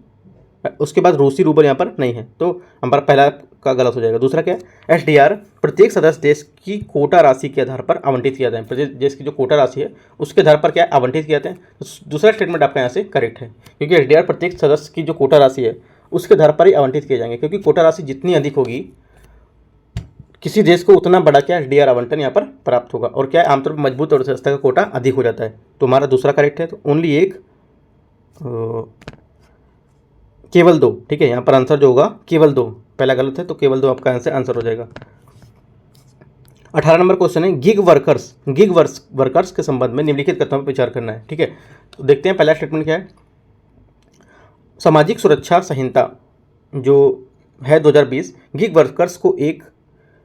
उसके बाद रूसी रूबल यहाँ पर नहीं है, तो हमारा पहला का गलत हो जाएगा। दूसरा क्या है, SDR प्रत्येक सदस्य देश की कोटा राशि के आधार पर आवंटित किया जाता है, प्रत्येक देश की जो कोटा राशि है उसके आधार पर क्या आवंटित किया जाता है। तो दूसरा स्टेटमेंट आपका यहाँ से करेक्ट है, क्योंकि SDR प्रत्येक सदस्य की जो कोटा राशि है उसके आधार पर ही आवंटित किए जाएंगे, क्योंकि कोटा राशि जितनी अधिक होगी किसी देश को उतना बड़ा क्या SDR आवंटन यहाँ पर प्राप्त होगा, और क्या आमतौर पर मजबूत अर्थव्यवस्था का कोटा अधिक हो जाता है। तो हमारा दूसरा करेक्ट है, तो ओनली एक केवल 2, ठीक है, यहाँ पर आंसर जो होगा केवल 2, पहला गलत है, तो केवल 2 आपका आंसर हो जाएगा। 18 नंबर क्वेश्चन है, गिग वर्कर्स के संबंध में निम्नलिखित कथनों पर विचार करना है। ठीक है, तो देखते हैं पहला स्टेटमेंट क्या है। सामाजिक सुरक्षा संहिता जो है 2020 गिग वर्कर्स को एक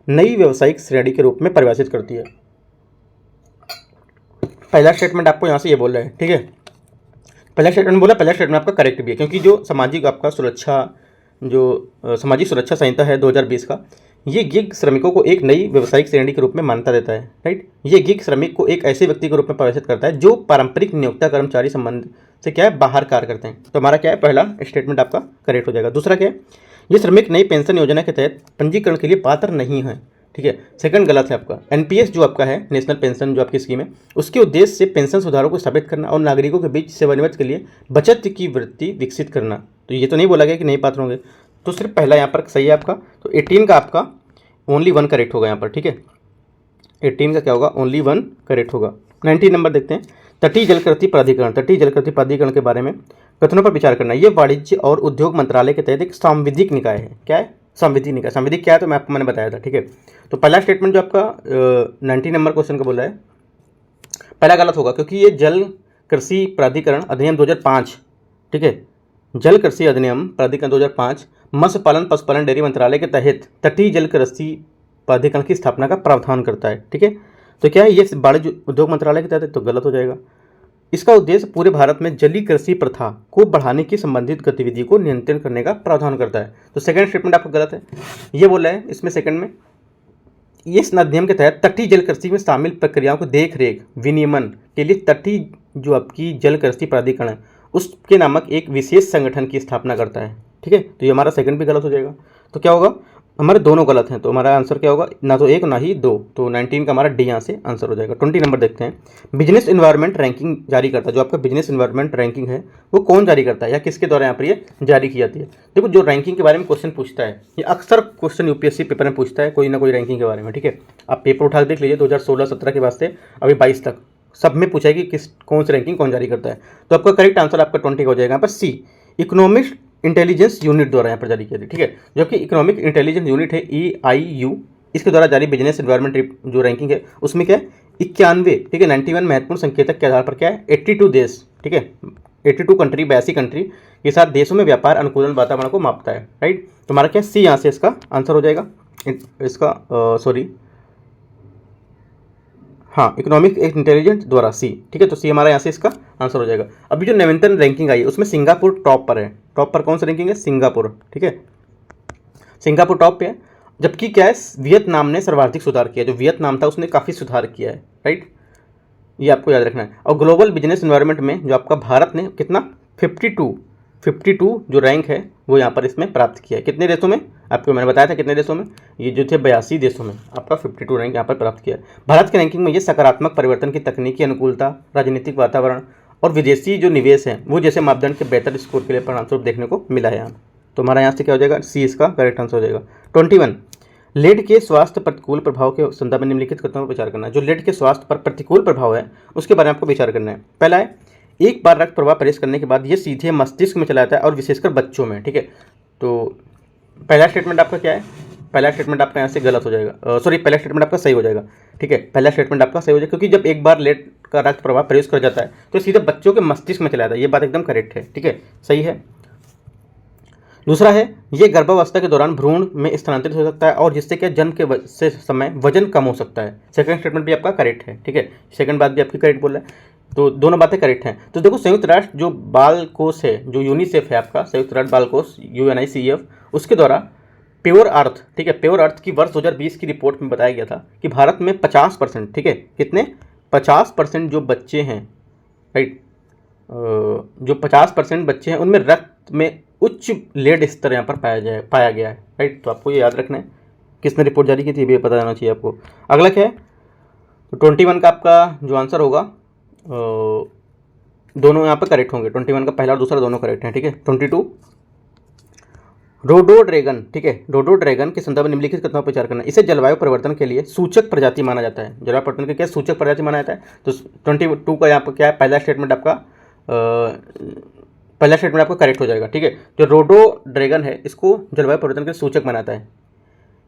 नई व्यावसायिक श्रेणी के रूप में परिभाषित करती है। पहला स्टेटमेंट आपको यहाँ से ये बोल रहा है। ठीक है, पहला स्टेटमेंट बोला, पहला स्टेटमेंट आपका करेक्ट भी है, क्योंकि जो सामाजिक सुरक्षा संहिता है 2020 का, ये गिग श्रमिकों को एक नई व्यावसायिक श्रेणी के रूप में मान्यता देता है। राइट, ये गिग श्रमिक को एक ऐसे व्यक्ति के रूप में परिभाषित करता है जो पारंपरिक नियोक्ता कर्मचारी संबंध से क्या है, बाहर कार्य करते हैं। तो हमारा क्या है, पहला स्टेटमेंट आपका करेक्ट हो जाएगा। दूसरा क्या है, ये श्रमिक नई पेंशन योजना के तहत पंजीकरण के लिए पात्र नहीं है। ठीक है, सेकंड गलत है आपका। एनपीएस जो आपका है, नेशनल पेंशन जो आपकी स्कीम है, उसके उद्देश्य से पेंशन सुधारों को स्थापित करना और नागरिकों के बीच सेवानिवृत्त के लिए बचत की वृत्ति विकसित करना। तो ये तो नहीं बोला गया कि नहीं पात्र होंगे, तो सिर्फ पहला यहाँ पर सही है आपका। तो 18 का आपका ओनली 1 करेक्ट होगा यहाँ पर। ठीक है, 18 का क्या होगा, ओनली 1 करेक्ट होगा। 19 नंबर देखते हैं, तटीय जलकृति प्राधिकरण के बारे में कथनों पर विचार करना। ये वाणिज्य और उद्योग मंत्रालय के तहत एक सांविधिक निकाय है। क्या है, संविधि निकाय। संविधिक क्या है तो मैंने बताया था। ठीक है, तो पहला स्टेटमेंट जो आपका 19 नंबर क्वेश्चन का बोला है, पहला गलत होगा, क्योंकि ये जल कृषि प्राधिकरण अधिनियम 2005, ठीक है, जल कृषि अधिनियम प्राधिकरण 2005 मत्स्य पालन पशुपालन डेयरी मंत्रालय के तहत तटीय जल कृषि प्राधिकरण की स्थापना का प्रावधान करता है। ठीक है, तो क्या है, ये वाणिज्य उद्योग मंत्रालय के तहत, तो गलत हो जाएगा। इसका उद्देश्य पूरे भारत में जलीय कृषि प्रथा को बढ़ाने की संबंधित गतिविधि को नियंत्रण करने का प्रावधान करता है। तो सेकंड स्टेटमेंट आपका गलत है। ये बोला है इसमें सेकंड में, इस अधिनियम के तहत तटीय जल कृषि में शामिल प्रक्रियाओं को देख रेख विनियमन के लिए तटीय जो आपकी जल कृषि प्राधिकरण है उसके नामक एक विशेष संगठन की स्थापना करता है। ठीक है, तो ये हमारा सेकंड भी गलत हो जाएगा। तो क्या होगा, हमारे दोनों गलत हैं, तो हमारा आंसर क्या होगा, ना तो 1 ना ही 2। तो 19 का हमारा डी यहाँ से आंसर हो जाएगा। 20 नंबर देखते हैं, बिजनेस एनवायरनमेंट रैंकिंग जारी करता है। जो आपका बिजनेस एनवायरनमेंट रैंकिंग है वो कौन जारी करता है या किसके द्वारा यहाँ पर ये जारी की जाती है। देखो, जो रैंकिंग के बारे में क्वेश्चन पूछता है, ये अक्सर क्वेश्चन यूपीएससी पेपर में पूछता है कोई ना कोई रैंकिंग के बारे में। ठीक है, आप पेपर उठा के देख लीजिए 2016-17 के बाद से अभी 22 तक सब में पूछा है कि कौन सी रैंकिंग कौन जारी करता है। तो आपका करेक्ट आंसर आपका 20 का हो जाएगा यहाँ पर सी, इकोनॉमिक इंटेलिजेंस यूनिट द्वारा यहाँ पर जारी किया था। ठीक है, जो कि इकोनॉमिक इंटेलिजेंस यूनिट है EIU, इसके द्वारा जारी बिजनेस एनवायरनमेंट जो रैंकिंग है उसमें क्या है 91, ठीक है, 91 महत्वपूर्ण संकेतक के आधार पर क्या है 82 देश, ठीक है, 82 कंट्री 82 कंट्री के साथ देशों में व्यापार अनुकूलन वातावरण को मापता है। राइट, तो हमारा क्या सी यहाँ से इसका आंसर हो जाएगा। इसका हाँ, इकोनॉमिक इंटेलिजेंस द्वारा सी। ठीक है, तो सी हमारा यहाँ से इसका आंसर हो जाएगा। अभी जो नवीनतम रैंकिंग आई है उसमें सिंगापुर टॉप पर है। टॉप पर कौन सा रैंकिंग है, सिंगापुर। ठीक है, सिंगापुर टॉप पे है, जबकि क्या है वियतनाम ने सर्वाधिक सुधार किया। जो वियतनाम था उसने काफ़ी सुधार किया है। राइट, ये आपको याद रखना है। और ग्लोबल बिजनेस एनवायरनमेंट में जो आपका भारत ने कितना 52 जो रैंक है वो यहाँ पर इसमें प्राप्त किया है। कितने देशों में, आपको मैंने बताया था कितने देशों में, ये जो थे 82 देशों में आपका 52 रैंक यहाँ पर प्राप्त किया है। भारत की रैंकिंग में ये सकारात्मक परिवर्तन की तकनीकी अनुकूलता, राजनीतिक वातावरण और विदेशी जो निवेश है वो जैसे मापदंड के बेहतर स्कोर के लिए परिणामस्वरूप देखने को मिला है यहाँ। तो हमारा यहाँ से क्या हो जाएगा, सी इसका करेक्ट आंसर हो जाएगा। 21 लेड के स्वास्थ्य प्रतिकूल प्रभाव के संदर्भ में निम्नलिखित कथनों पर विचार करना है। जो लेड के स्वास्थ्य पर प्रतिकूल प्रभाव है उसके बारे में आपको विचार करना है। पहला है, एक बार रक्त प्रवाह प्रवेश करने के बाद ये सीधे मस्तिष्क में चला जाता है और विशेषकर बच्चों में। ठीक है, तो पहला स्टेटमेंट आपका क्या है, पहला स्टेटमेंट आपका यहाँ से गलत हो जाएगा, सॉरी पहला स्टेटमेंट आपका सही हो जाएगा। ठीक है, पहला स्टेटमेंट आपका सही हो जाएगा, क्योंकि जब एक बार लेड का रक्त प्रवाह प्रवेश कर जाता है तो सीधे बच्चों के मस्तिष्क में चला जाता है। ये बात एकदम करेक्ट है। ठीक है, सही है। दूसरा है, ये गर्भावस्था के दौरान भ्रूण में स्थानांतरित हो सकता है और जिससे क्या जन्म के से समय वजन कम हो सकता है। सेकंड स्टेटमेंट भी आपका करेक्ट है। ठीक है, सेकंड बात भी आपकी करेक्ट बोल रहा है, तो दोनों बातें करेक्ट हैं। तो देखो, संयुक्त राष्ट्र जो बाल कोष है, जो यूनिसेफ है आपका संयुक्त राष्ट्र बाल कोष UNICEF, उसके द्वारा प्योर अर्थ, ठीक है, प्योर अर्थ की वर्ष 2020 की रिपोर्ट में बताया गया था कि भारत में 50%, ठीक है, कितने 50% जो बच्चे हैं, राइट, जो 50% बच्चे हैं उनमें रक्त में उच्च लेड स्तर यहाँ पर पाया गया है। राइट, तो आपको ये याद रखना है किसने रिपोर्ट जारी की थी, ये पता जाना चाहिए आपको। अगला क्या है, तो 21 का आपका जो आंसर होगा, दोनों यहाँ पर करेक्ट होंगे। 21 का पहला और दूसरा दोनों करेक्ट हैं। ठीक है, 22 रोडोड्रैगन, ठीक है, रोडोड्रैगन के संदर्भ में निम्नलिखित कथनों पर विचार करना। इसे जलवायु परिवर्तन के लिए सूचक प्रजाति माना जाता है। जलवायु परिवर्तन के क्या सूचक प्रजाति माना जाता है। तो 22 का यहाँ पर क्या है, पहला स्टेटमेंट आपका पहला स्टेटमेंट आपका करेक्ट हो जाएगा। ठीक है, जो रोडोड्रैगन है इसको जलवायु परिवर्तन के सूचक बनाता है,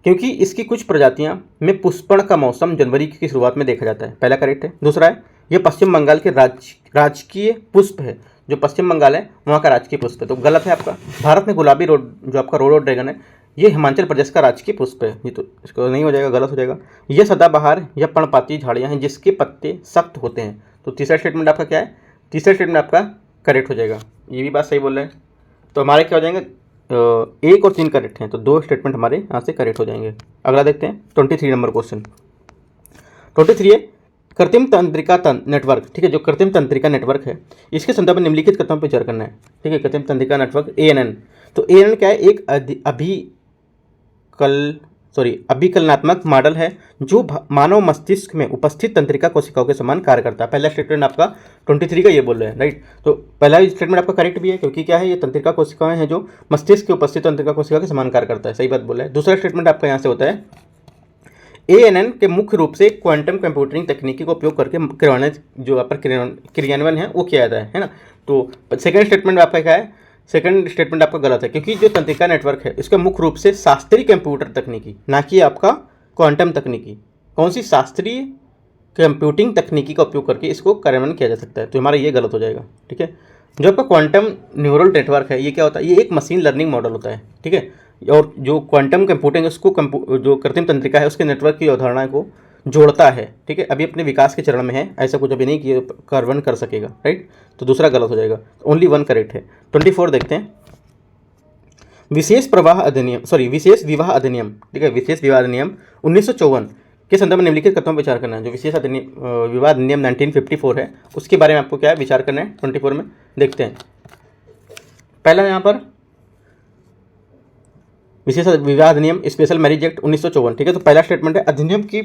क्योंकि इसकी कुछ प्रजातियां में पुष्पण का मौसम जनवरी की शुरुआत में देखा जाता है। पहला करेक्ट है। दूसरा है, यह पश्चिम बंगाल के राजकीय पुष्प है। जो पश्चिम बंगाल है वहाँ का राजकीय पुष्प है, तो गलत है आपका। भारत में गुलाबी रोड जो आपका रोडोड्रैगन है ये हिमाचल प्रदेश का राजकीय पुष्प है, ये तो इसको नहीं हो जाएगा, गलत हो जाएगा। यह सदाबहार या पर्णपाती झाड़ियाँ हैं जिसके पत्ते सख्त होते हैं। तो तीसरा स्टेटमेंट आपका क्या है? तीसरा स्टेटमेंट आपका करेक्ट हो जाएगा, ये भी बात सही बोल रहे हैं। तो हमारे क्या हो जाएंगे, 1 और 3 करेक्ट हैं, तो 2 स्टेटमेंट हमारे यहाँ से करेक्ट हो जाएंगे। अगला देखते हैं 23 नंबर क्वेश्चन। 23 है, कृत्रिम तंत्रिका नेटवर्क। ठीक है, जो कृत्रिम तंत्रिका नेटवर्क है इसके संदर्भ में निम्नलिखित कथनों पर विचार करना है। ठीक है, कृत्रिम तंत्रिका नेटवर्क ANN। तो ANN क्या है? एक अभिकलनात्मक मॉडल है जो मानव मस्तिष्क में उपस्थित तंत्रिका कोशिकाओं के समान कार्य करता है। पहला स्टेटमेंट आपका 23 का ये बोल रहे हैं, राइट। तो पहला स्टेटमेंट आपका करेक्ट भी है, क्योंकि क्या है, ये तंत्रिका कोशिकाएं हैं जो मस्तिष्क के उपस्थित तंत्रिका कोशिका के समान कार्य करता है, सही बात बोल रहे हैं। दूसरा स्टेटमेंट आपका यहाँ से होता है, ANN के मुख्य रूप से क्वांटम कंप्यूटिंग तकनीकी का उपयोग करके क्रियान्वयन है वो किया जाता है ना। तो सेकंड स्टेटमेंट आपका क्या है? सेकंड स्टेटमेंट आपका गलत है, क्योंकि जो तंत्रिका नेटवर्क है इसका मुख्य रूप से शास्त्रीय कंप्यूटर तकनीकी, ना कि आपका क्वांटम तकनीकी। कौन सी? शास्त्रीय कंप्यूटिंग तकनीकी का उपयोग करके इसको कार्यान्वयन किया जा सकता है, तो हमारा ये गलत हो जाएगा। ठीक है, जो आपका क्वांटम न्यूरल नेटवर्क है ये क्या होता है? ये एक मशीन लर्निंग मॉडल होता है। ठीक है, और जो क्वांटम कंप्यूटिंग उसको जो कृत्रिम तंत्रिका है उसके नेटवर्क की अवधारणा को जोड़ता है। ठीक है, अभी अपने विकास के चरण में है, ऐसा कुछ अभी नहीं कि कार्यान्वयन कर सकेगा, राइट। तो दूसरा गलत हो जाएगा, ओनली 1 करेक्ट है। 24 देखते हैं, विशेष विवाह अधिनियम। ठीक है, विशेष विवाह अधिनियम 1954 के संदर्भ में निम्नलिखित कथनों पर विचार करना है। जो विशेष विवाह अधिनियम 1954 है उसके बारे में आपको क्या है विचार करना है 24 में। देखते हैं, पहला यहाँ पर विशेष विवाह अधिनियम स्पेशल मैरिज एक्ट 1954। ठीक है, तो पहला स्टेटमेंट है, अधिनियम की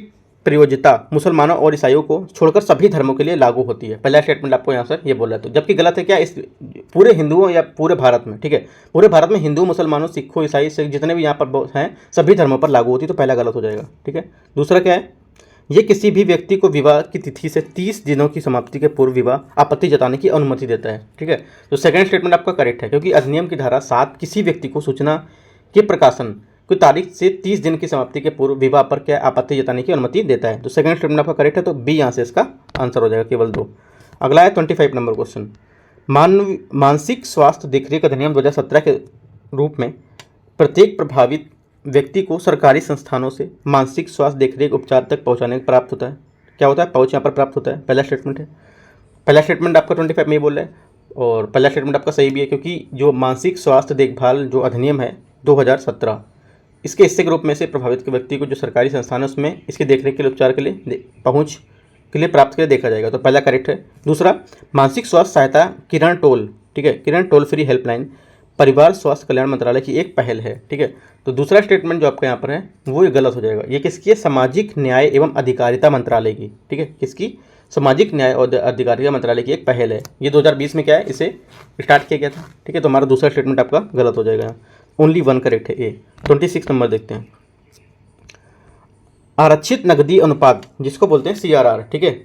प्रयोज्यता मुसलमानों और ईसाइयों को छोड़कर सभी धर्मों के लिए लागू होती है। पहला स्टेटमेंट आपको यहाँ से ये बोल रहा है, तो जबकि गलत है क्या? इस पूरे हिंदुओं या पूरे भारत में, ठीक है, पूरे भारत में हिंदू मुसलमानों सिखों ईसाई सिख जितने भी यहाँ पर हैं सभी धर्मों पर लागू होती है, तो पहला गलत हो जाएगा। ठीक है, दूसरा क्या है, ये किसी भी व्यक्ति को विवाह की तिथि से 30 दिनों की समाप्ति के पूर्व विवाह आपत्ति जताने की अनुमति देता है। ठीक है, तो सेकंड स्टेटमेंट आपका करेक्ट है, क्योंकि अधिनियम की धारा 7 किसी व्यक्ति को सूचना के प्रकाशन कोई तारीख से 30 दिन की समाप्ति के पूर्व विवाह पर क्या आपत्ति जताने की अनुमति देता है। तो सेकंड स्टेटमेंट आपका करेक्ट है, तो बी यहाँ से इसका आंसर हो जाएगा, केवल 2। अगला है 25 नंबर क्वेश्चन, मानसिक स्वास्थ्य देखरेख अधिनियम 2017 के रूप में प्रत्येक प्रभावित व्यक्ति को सरकारी संस्थानों से मानसिक स्वास्थ्य देखरेख उपचार तक पहुँचाने प्राप्त होता है। क्या होता है? पहुँच यहाँ पर प्राप्त होता है, पहला स्टेटमेंट है। पहला स्टेटमेंट आपका 25 में ही बोल रहा है, और पहला स्टेटमेंट आपका सही भी है, क्योंकि जो मानसिक स्वास्थ्य देखभाल जो अधिनियम है 2017 इसके हिस्से के रूप में से प्रभावित व्यक्ति को जो सरकारी संस्थान है उसमें इसके देखरेख के लिए उपचार के लिए पहुंच के लिए प्राप्त के लिए देखा जाएगा, तो पहला करेक्ट है। दूसरा, मानसिक स्वास्थ्य सहायता किरण टोल, ठीक है, किरण टोल फ्री हेल्पलाइन परिवार स्वास्थ्य कल्याण मंत्रालय की एक पहल है। ठीक है, तो दूसरा स्टेटमेंट जो आपका यहाँ पर है वो गलत हो जाएगा। ये किसकी है? सामाजिक न्याय एवं अधिकारिता मंत्रालय की। ठीक है, किसकी? सामाजिक न्याय और अधिकारिता मंत्रालय की एक पहल है। ये 2020 में क्या है, इसे स्टार्ट किया गया था। ठीक है, तो हमारा दूसरा स्टेटमेंट आपका गलत हो जाएगा, ओनली 1 करेक्ट है, ए। 26 नंबर देखते हैं, आरक्षित नकदी अनुपात जिसको बोलते हैं CRR। ठीक है,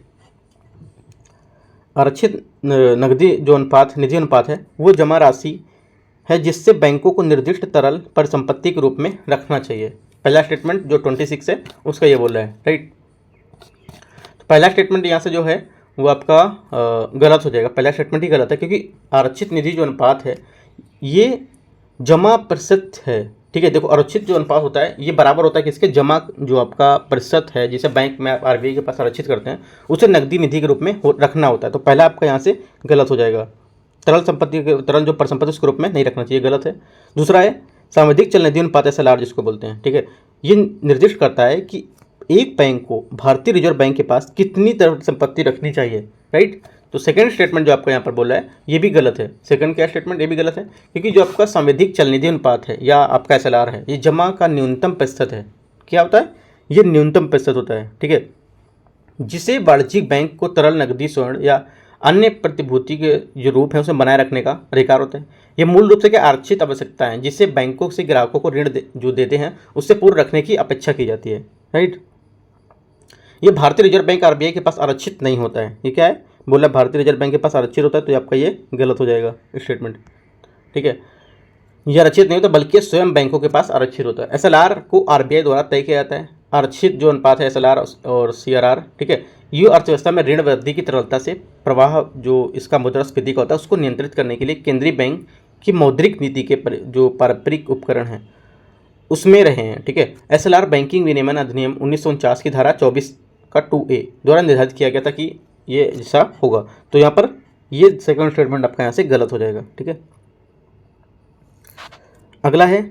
आरक्षित नकदी जो अनुपात निधि अनुपात है वो जमा राशि है जिससे बैंकों को निर्दिष्ट तरल परिसंपत्ति के रूप में रखना चाहिए। पहला स्टेटमेंट जो 26 है उसका ये बोल रहा है, राइट। तो पहला स्टेटमेंट यहाँ से जो है वो आपका गलत हो जाएगा, पहला स्टेटमेंट ही गलत है, क्योंकि आरक्षित निधि जो अनुपात है ये जमा प्रतिशत है। ठीक है, देखो आरक्षित जो अनुपात होता है ये बराबर होता है कि इसके जमा जो आपका प्रतिशत है जिसे बैंक में आप RBI के पास आरक्षित करते हैं उसे नकदी निधि के रूप में रखना होता है, तो पहला आपका यहाँ से गलत हो जाएगा। तरल संपत्ति के तरल जो परिसंपत्ति उसके रूप में नहीं रखना चाहिए, गलत है। दूसरा है सावधिक चल निधि अनुपात SLR जिसको बोलते हैं। ठीक है, ये निर्दिष्ट करता है कि एक बैंक को भारतीय रिजर्व बैंक के पास कितनी तरल संपत्ति रखनी चाहिए, राइट। तो सेकंड स्टेटमेंट जो आपको यहाँ पर बोला है ये भी गलत है। सेकंड क्या स्टेटमेंट? ये भी गलत है, क्योंकि जो आपका सावधिक चल निधि अनुपात है या आपका SLR है ये जमा का न्यूनतम प्रतिशत है। क्या होता है? ये न्यूनतम प्रतिशत होता है। ठीक है, जिसे वाणिज्यिक बैंक को तरल नकदी स्वर्ण या अन्य प्रतिभूति के जो रूप है उसे बनाए रखने का अधिकार होता है। ये मूल रूप से क्या आरक्षित आवश्यकता है जिससे बैंकों से ग्राहकों को ऋण जो देते हैं उससे पूर्व रखने की अपेक्षा की जाती है, राइट। ये भारतीय रिजर्व बैंक RBI के पास आरक्षित नहीं होता है। ये क्या है? बोला भारतीय रिजर्व बैंक के पास आरक्षित होता है, तो आपका ये गलत हो जाएगा स्टेटमेंट। ठीक है, यह आरक्षित नहीं होता बल्कि स्वयं बैंकों के पास आरक्षित होता है। एसएलआर को आरबीआई द्वारा तय किया जाता है। आरक्षित जो अनुपात है एसएलआर और सीआरआर, ठीक है, ये अर्थव्यवस्था में ऋण वृद्धि की तरलता से प्रवाह जो इसका मुद्रास्फीति का होता है उसको नियंत्रित करने के लिए केंद्रीय बैंक की मौद्रिक नीति के जो पारंपरिक उपकरण हैं उसमें रहे हैं। ठीक है, एसएलआर बैंकिंग विनियमन अधिनियम 1949 की धारा 24 का 2A द्वारा निर्धारित किया गया था कि ये ऐसा होगा। तो यहाँ पर ये सेकंड स्टेटमेंट आपका यहाँ से गलत हो जाएगा। ठीक है, अगला है,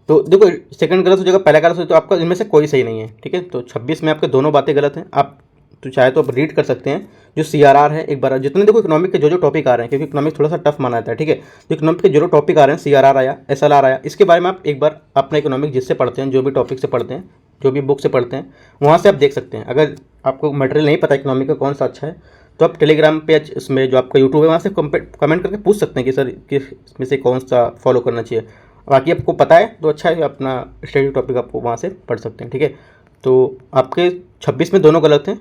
तो देखो सेकंड गलत हो जाएगा, पहला गलत हो, तो आपका इनमें से कोई सही नहीं है। ठीक है, तो 26 में आपके दोनों बातें गलत हैं। आप तो चाहे तो आप रीड कर सकते हैं जो सीआरआर है एक बार, जितने देखो इकोनॉमिक के जो टॉपिक आ रहे हैं, क्योंकि इकोनॉमिक थोड़ा सा टफ माना जाता है। ठीक है, तो इकोनॉमिक के जो टॉपिक आ रहे हैं, सीआरआर आया, एसएलआर आया, इसके बारे में आप एक बार अपना इकोनॉमिक जिससे पढ़ते हैं, जो भी टॉपिक से पढ़ते हैं, जो भी बुक से पढ़ते हैं, वहाँ से आप देख सकते हैं। अगर आपको मटेरियल नहीं पता इकोनॉमिक का कौन सा अच्छा है, तो आप टेलीग्राम पे इसमें जो आपका यूट्यूब है वहाँ से कमेंट करके पूछ सकते हैं कि सर किस इसमें से कौन सा फॉलो करना चाहिए। बाकी आपको पता है तो अच्छा है, अपना स्टडी टॉपिक आपको वहाँ से पढ़ सकते हैं। ठीक है, तो आपके 26 में दोनों गलत हैं।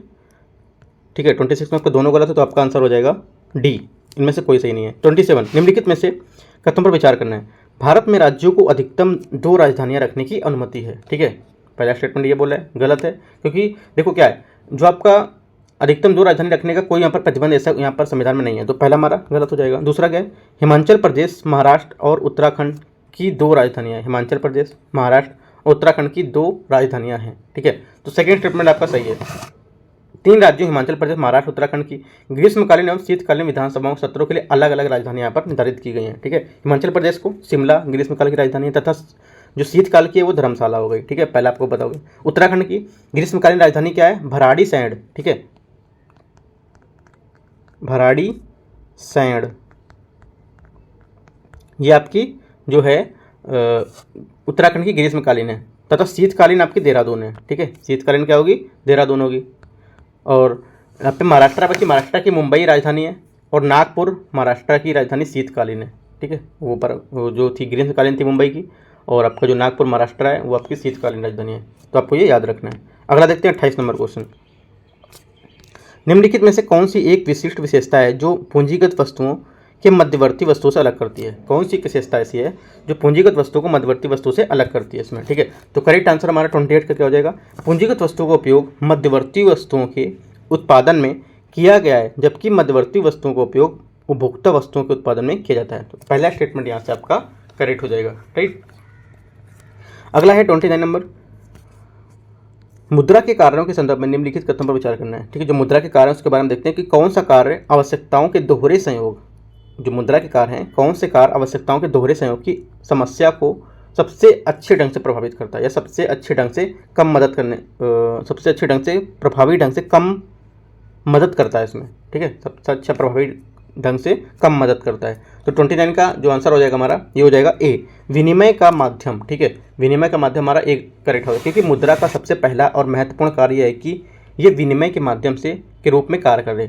ठीक है, 26 में आपका दोनों गलत है, तो आपका आंसर हो जाएगा डी, इनमें से कोई सही नहीं है। 27 निम्नलिखित में से कथनों पर विचार करना है। भारत में राज्यों को अधिकतम 2 राजधानियाँ रखने की अनुमति है। ठीक है, पहला स्टेटमेंट ये बोला है, गलत है, क्योंकि देखो क्या है, जो आपका अधिकतम 2 राजधानी रखने का कोई यहाँ पर प्रतिबंध ऐसा यहाँ पर संविधान में नहीं है, तो पहला हमारा गलत हो जाएगा। दूसरा क्या है, हिमाचल प्रदेश, महाराष्ट्र और उत्तराखंड की 2 राजधानियाँ, हिमाचल प्रदेश, महाराष्ट्र और उत्तराखंड की 2 राजधानियाँ हैं। ठीक है, तो सेकेंड स्टेटमेंट आपका सही है। 3 राज्यों हिमाचल प्रदेश, महाराष्ट्र, उत्तराखंड की ग्रीष्मकालीन एवं शीतकालीन विधानसभाओं सत्रों के लिए अलग अलग राजधानी यहाँ पर निर्धारित की गई हैं। ठीक है, हिमाचल प्रदेश को शिमला ग्रीष्मकाल की राजधानी है, तथा जो शीतकाल की है वो धर्मशाला हो गई। ठीक है, पहले आपको बताओगे। उत्तराखंड की ग्रीष्मकालीन राजधानी क्या है, भराड़ी सैंड। ठीक है, भराड़ी सैंड ये आपकी जो है उत्तराखंड की ग्रीष्मकालीन है, तथा शीतकालीन आपकी देहरादून है। ठीक है, शीतकालीन क्या होगी, देहरादून होगी। और यहाँ पे महाराष्ट्र की मुंबई राजधानी है, और नागपुर महाराष्ट्र की राजधानी शीतकालीन है। ठीक है, वो जो थी ग्रीष्मकालीन थी मुंबई की, और आपका जो नागपुर महाराष्ट्र है वो आपकी शीतकालीन राजधानी है, तो आपको ये याद रखना है। अगला देखते हैं 28 नंबर क्वेश्चन। निम्नलिखित में से कौन सी एक विशिष्ट विशेषता है जो पूंजीगत वस्तुओं के मध्यवर्ती वस्तुओं से अलग करती है? कौन सी विशेषता ऐसी है जो पूंजीगत वस्तुओं को मध्यवर्ती वस्तुओं से अलग करती है इसमें? ठीक है, तो करेक्ट आंसर हमारा 28 का क्या हो जाएगा, पूंजीगत वस्तुओं का उपयोग मध्यवर्ती वस्तुओं के उत्पादन में किया गया है, जबकि मध्यवर्ती वस्तुओं का उपयोग उपभोक्ता वस्तुओं के उत्पादन में किया जाता है। तो पहला स्टेटमेंट यहाँ से आपका करेक्ट हो जाएगा। राइट, अगला है 29 नंबर, मुद्रा के कार्यों के संदर्भ में निम्नलिखित कथनों पर विचार करना है। ठीक है, जो मुद्रा के कार्य हैं उसके बारे में देखते हैं कि कौन सा कार्य आवश्यकताओं के दोहरे संयोग, जो मुद्रा के कार्य हैं, कौन से कार्य आवश्यकताओं के दोहरे संयोग की समस्या को सबसे अच्छे ढंग से प्रभावित करता है, या सबसे अच्छे ढंग से कम मदद करने सबसे अच्छे ढंग से प्रभावी ढंग से कम मदद करता है इसमें। ठीक है, सबसे अच्छा प्रभावी ढंग से कम मदद करता है। तो 29 का जो आंसर हो जाएगा हमारा ये हो जाएगा ए, विनिमय का माध्यम। ठीक है, विनिमय का माध्यम हमारा एक करेक्ट होगा, क्योंकि मुद्रा का सबसे पहला और महत्वपूर्ण कार्य है कि ये विनिमय के माध्यम से के रूप में कार्य करे।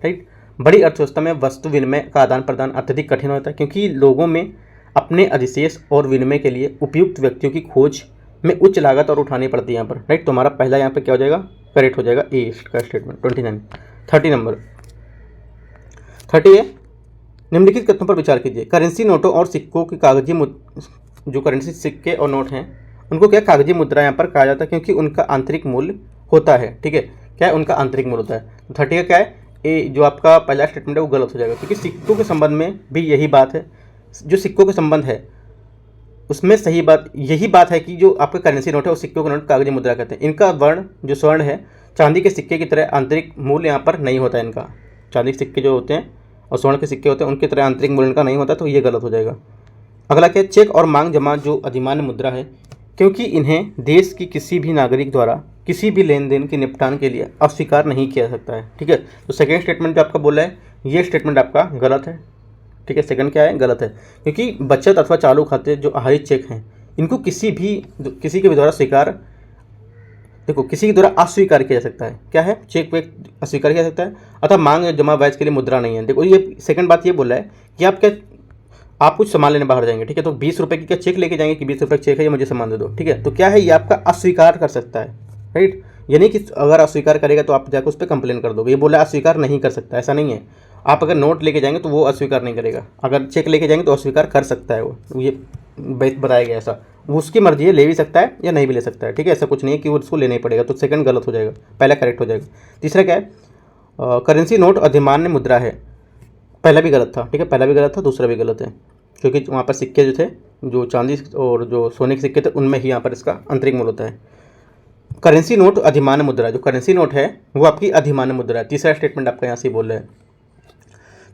राइट, बड़ी अर्थव्यवस्था में वस्तु विनिमय का आदान प्रदान अत्यधिक कठिन होता है, क्योंकि लोगों में अपने अधिशेष और विनिमय के लिए उपयुक्त व्यक्तियों की खोज में उच्च लागत और उठानी पड़ती है यहाँ पर। राइट, तो हमारा पहला यहाँ पे क्या हो जाएगा, करेक्ट हो जाएगा ए का स्टेटमेंट 29। 30 नंबर 30 है, निम्नलिखित कथनों पर विचार कीजिए। करेंसी नोटों और सिक्कों की कागजी जो करेंसी सिक्के और नोट हैं उनको क्या कागजी मुद्रा यहाँ पर कहा जाता है, क्योंकि उनका आंतरिक मूल्य होता है। ठीक है, क्या है, उनका आंतरिक मूल्य होता है। तो 30 का क्या है, ए जो आपका पहला स्टेटमेंट है वो गलत हो जाएगा, क्योंकि सिक्कों के संबंध में भी यही बात है। जो सिक्कों के संबंध है उसमें सही बात यही बात है कि जो आपका करेंसी नोट है और सिक्कों के नोट कागजी मुद्रा कहते हैं। इनका वर्ण जो स्वर्ण है चांदी के सिक्के की तरह आंतरिक मूल्य यहाँ पर नहीं होता है इनका। चांदी के सिक्के जो होते हैं और स्वर्ण के सिक्के होते हैं उनकी तरह आंतरिक मूल्य इनका नहीं होता, तो ये गलत हो जाएगा। अगला क्या है, चेक और मांग जमा जो अधिमान्य मुद्रा है, क्योंकि इन्हें देश की किसी भी नागरिक द्वारा किसी भी लेन देन के निपटान के लिए अस्वीकार नहीं किया सकता है। ठीक है, तो सेकेंड स्टेटमेंट जो आपका बोला है ये स्टेटमेंट आपका गलत है। ठीक है, सेकंड क्या है, गलत है, क्योंकि बचत अथवा चालू खाते जो आहरित चेक हैं इनको किसी के भी द्वारा किसी के द्वारा अस्वीकार किया जा सकता है। क्या है, चेक वेक अस्वीकार किया जा सकता है, अतः मांग जमा ब्याज के लिए मुद्रा नहीं है। देखो ये सेकंड बात ये बोला है कि आप कुछ सामान लेने बाहर जाएंगे, ठीक है, तो 20 रुपये की क्या चेक लेके जाएंगे कि 20 रुपये का चेक है ये मुझे सामान दे दो। ठीक है, तो क्या है, ये आपका अस्वीकार कर सकता है। राइट, ये नहीं कि अगर अस्वीकार करेगा तो आप जाकर उस पर कंप्लेन कर दोगे। ये बोला अस्वीकार नहीं कर सकता, ऐसा नहीं है। आप अगर नोट लेके जाएंगे तो वो अस्वीकार नहीं करेगा, अगर चेक लेके जाएंगे तो अस्वीकार कर सकता है वो, ये बताया गया ऐसा। वो उसकी मर्जी है, ले भी सकता है या नहीं भी ले सकता है, ठीक है। ऐसा कुछ नहीं है कि वो उसको लेना ही पड़ेगा। तो सेकंड गलत हो जाएगा, पहला करेक्ट हो जाएगा। तीसरा क्या है, करेंसी नोट अधिमान्य मुद्रा है। पहला भी गलत था, ठीक है, पहला भी गलत था, दूसरा भी गलत है, क्योंकि वहाँ पर सिक्के जो थे, जो चांदी और जो सोने के सिक्के थे, उनमें ही यहाँ पर इसका आंतरिक मूल्य होता है। करेंसी नोट अधिमान्य मुद्रा, जो करेंसी नोट है वो आपकी अधिमान्य मुद्रा है। तीसरा स्टेटमेंट आपका यहाँ से बोल रहे हैं।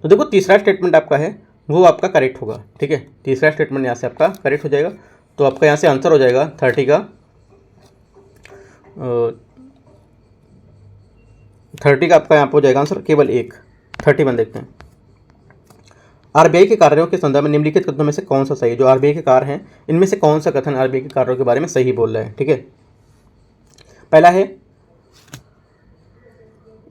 तो देखो तीसरा स्टेटमेंट आपका है वो आपका करेक्ट होगा, ठीक है। तीसरा स्टेटमेंट यहाँ से आपका करेक्ट हो जाएगा। तो आपका यहाँ से आंसर हो जाएगा 30 का 30 का आपका यहाँ पर हो जाएगा आंसर केवल एक। 31 देखते हैं। आरबीआई के कार्यों के संदर्भ में निम्नलिखित कथनों में से कौन सा सही है। जो आरबीआई के कार्य हैं इनमें से कौन सा कथन आरबीआई के कार्यों के बारे में सही बोल रहा है, ठीक है। पहला है,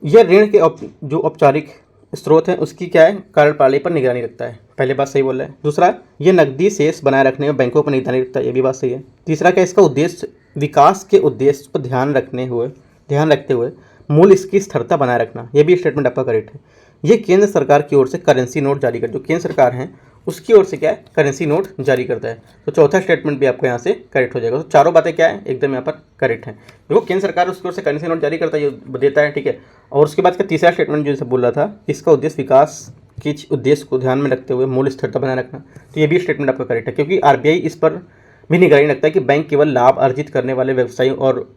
यह ऋण के जो औपचारिक स्रोत है उसकी क्या है, कार्यप्रणाली पर निगरानी रखता है। पहले बात सही बोल रहा है। दूसरा, ये नकदी शेष बनाए रखने में बैंकों पर निगरानी रखता है, ये भी बात सही है। तीसरा क्या, इसका उद्देश्य विकास के उद्देश्य पर ध्यान रखते हुए मूल्य इसकी स्थिरता बनाए रखना, ये भी स्टेटमेंट आपका करेक्ट है। ये केंद्र सरकार की ओर से करेंसी नोट जारी कर, जो केंद्र सरकार है उसकी ओर से क्या है, करेंसी नोट जारी करता है। तो चौथा स्टेटमेंट भी आपको यहाँ से करेक्ट हो जाएगा। तो चारों बातें क्या है, एकदम यहाँ पर करेक्ट है। देखो केंद्र सरकार उसकी ओर से करेंसी नोट जारी करता है, ये देता है, ठीक है। और उसके बाद का तीसरा स्टेटमेंट जो बोल रहा था, इसका उद्देश्य विकास के उद्देश्य को ध्यान में रखते हुए मूल्य स्थिरता बनाए रखना, तो ये भी स्टेटमेंट आपका करेक्ट है। क्योंकि आरबीआई इस पर भी निगरानी रखता है कि बैंक केवल लाभ अर्जित करने वाले व्यवसायियों और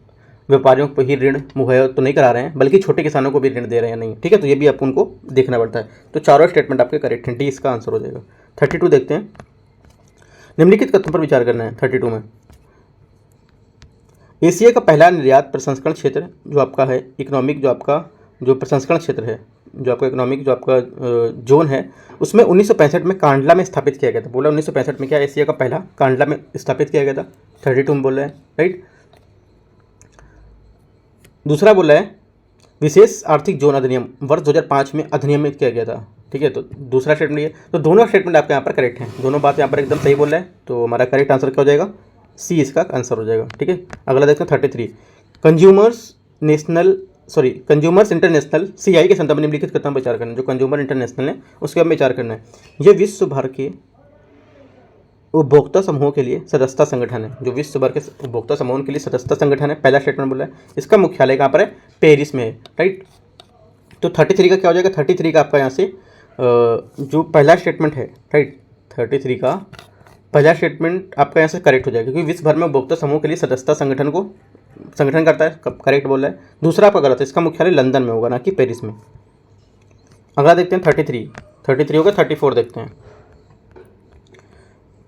व्यापारियों को ही ऋण मुहैया तो नहीं करा रहे हैं, बल्कि छोटे किसानों को भी ऋण दे रहे हैं नहीं, ठीक है। तो ये भी आपको उनको देखना पड़ता है। तो चारों स्टेटमेंट आपके करेक्ट हैं, डी इसका आंसर हो जाएगा। 32 देखते हैं। निम्नलिखित कथनों पर विचार करना है 32 में। एशिया का पहला निर्यात प्रसंस्करण क्षेत्र जो आपका है, इकोनॉमिक जो आपका जो प्रसंस्करण क्षेत्र है, जो आपका इकोनॉमिक जो आपका जोन है, उसमें 1965 में कांडला में स्थापित किया गया था। बोला 1965 में क्या एशिया का पहला कांडला में स्थापित किया गया था। 32 में बोल रहे हैं, राइट। दूसरा बोला है, विशेष आर्थिक जोन अधिनियम वर्ष 2005 में अधिनियमित किया गया था, ठीक है। तो दूसरा स्टेटमेंट ये, तो दोनों स्टेटमेंट आपके यहाँ पर करेक्ट हैं, दोनों बात यहाँ पर एकदम सही बोल रहे हैं। तो हमारा करेक्ट आंसर क्या हो जाएगा, सी इसका आंसर हो जाएगा, ठीक है। अगला देखते हैं 33। कंज्यूमर्स इंटरनेशनल CI के संदर्भ में निम्नलिखित कथन पर विचार करना है। जो कंज्यूमर इंटरनेशनल है उसके बारे में विचार करना है। यह विश्व भर के उपभोक्ता समूहों के लिए सदस्यता संगठन है, जो विश्व भर के उपभोक्ता समूहों के लिए सदस्यता संगठन है। पहला स्टेटमेंट बोला है, इसका मुख्यालय कहाँ पर है, पेरिस में है, राइट। तो 33 का क्या हो जाएगा, 33 का आपका यहाँ से जो पहला स्टेटमेंट है, राइट, 33 का पहला स्टेटमेंट आपका यहाँ से करेक्ट हो जाएगा, क्योंकि विश्व भर में उपभोक्ता समूह के लिए सदस्यता संगठन करता है, करेक्ट बोल रहा है। दूसरा आपका गलत है, इसका मुख्यालय लंदन में होगा, ना कि पेरिस में। अगला देखते हैं 33 होगा। 34 देखते हैं।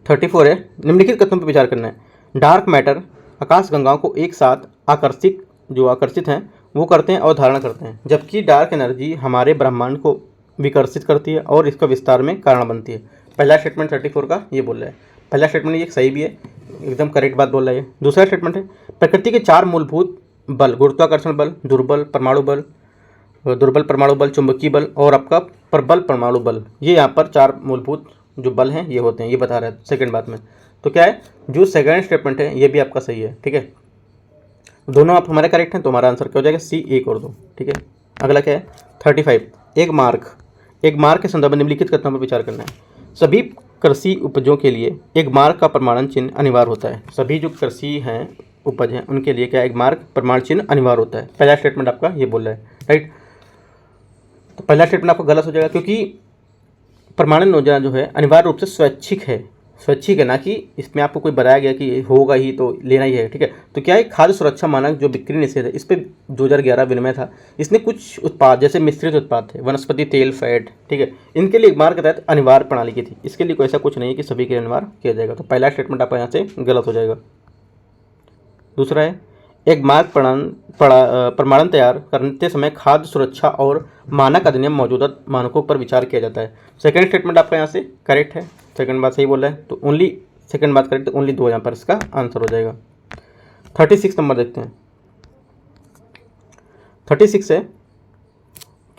34 है, निम्नलिखित कथनों पर विचार करना है। डार्क मैटर आकाश गंगाओं को एक साथ आकर्षित हैं वो करते हैं और धारण करते हैं, जबकि डार्क एनर्जी हमारे ब्रह्मांड को विकर्षित करती है और इसका विस्तार में कारण बनती है। पहला स्टेटमेंट 34 का ये बोल रहा है। पहला स्टेटमेंट ये सही भी है, एकदम करेक्ट बात बोल रहा है। दूसरा स्टेटमेंट है, प्रकृति के 4 मूलभूत बल, गुरुत्वाकर्षण बल, दुर्बल परमाणु बल, चुंबकीय बल और आपका प्रबल परमाणु बल, ये यहाँ पर 4 मूलभूत जो बल हैं ये होते हैं, ये बता रहा है सेकंड बात में। तो क्या है, जो सेकंड स्टेटमेंट है ये भी आपका सही है, ठीक है। दोनों आप हमारे करेक्ट हैं, तो हमारा आंसर क्या हो जाएगा, C 1 और 2, ठीक है। अगला क्या है 35। एक मार्क के संदर्भ में निम्नलिखित कथनों पर विचार करना है। सभी कृषि उपजों के लिए एक मार्क का प्रमाणन चिन्ह अनिवार्य होता है। सभी जो कृषि हैं उपज हैं उनके लिए क्या एक मार्क प्रमाण चिन्ह अनिवार्य होता है। पहला स्टेटमेंट आपका ये बोल रहा है, राइट। तो पहला स्टेटमेंट आपका गलत हो जाएगा, क्योंकि प्रमाणन योजना जो है अनिवार्य रूप से स्वैच्छिक है, ना कि इसमें आपको कोई बताया गया कि होगा ही तो लेना ही है, ठीक है। तो क्या है, खाद्य सुरक्षा मानक जो बिक्री निषेध है, इस पर 2011 विनिमय था। इसने कुछ उत्पाद जैसे मिश्रित उत्पाद थे, वनस्पति तेल, फैट, ठीक है, इनके लिए एक मार्क के तहत अनिवार्य प्रणाली की थी। इसके लिए कोई ऐसा कुछ नहीं है कि सभी के लिए अनिवार्य किया जाएगा। तो पहला स्टेटमेंट आपका यहाँ से गलत हो जाएगा। दूसरा है, एक मार्क प्रमाणन तैयार करते समय खाद्य सुरक्षा और मानक अधिनियम मौजूदा मानकों पर विचार किया जाता है। सेकंड स्टेटमेंट आपका यहाँ से करेक्ट है, सेकंड बात सही बोल रहा है, तो ओनली सेकंड बात करेक्ट, तो ओनली 2 यहाँ पर इसका आंसर हो जाएगा। 36 नंबर देखते हैं। 36 है,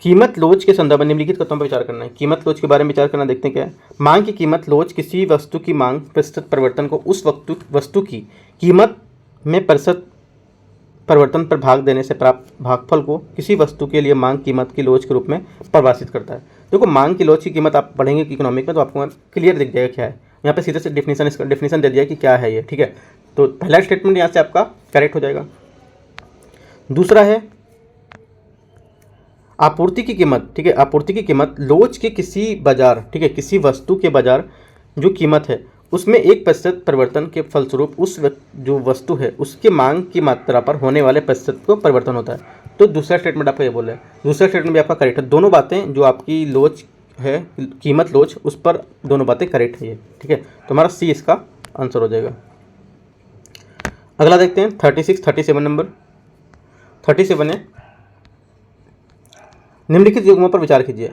कीमत लोच के संदर्भ में निम्नलिखित कथनों पर विचार करना है। कीमत लोच के बारे में विचार करना, देखते हैं क्या है। मांग की कीमत लोच किसी वस्तु की मांग प्रतिशत परिवर्तन को उस वस्तु की कीमत में प्रतिशत परिवर्तन पर भाग देने से प्राप्त भागफल को किसी वस्तु के लिए मांग कीमत की लोच के रूप में परिभाषित करता है। देखो मांग की लोच की कीमत आप पढ़ेंगे कि इकोनॉमिक में तो आपको क्लियर दिख जाएगा क्या है। यहाँ पे सीधे से डेफिनेशन, इसका डेफिनेशन दे दिया कि क्या है ये, ठीक है। तो पहला स्टेटमेंट यहाँ से आपका करेक्ट हो जाएगा। दूसरा है आपूर्ति की कीमत, ठीक है। आपूर्ति की कीमत लोच के किसी बाजार, ठीक है, किसी वस्तु के बाजार जो कीमत है उसमें 1% परिवर्तन के फलस्वरूप जो वस्तु है उसके मांग की मात्रा पर होने वाले प्रतिशत को परिवर्तन होता है। तो दूसरा स्टेटमेंट आपका ये बोल रहा है, दूसरा स्टेटमेंट भी आपका करेक्ट है। दोनों बातें जो आपकी लोच है, कीमत लोच, उस पर दोनों बातें करेक्ट है ये, ठीक है। तो हमारा सी इसका आंसर हो जाएगा। अगला देखते हैं 37 नंबर। 37 है, निम्नलिखित युग्मों पर विचार कीजिए।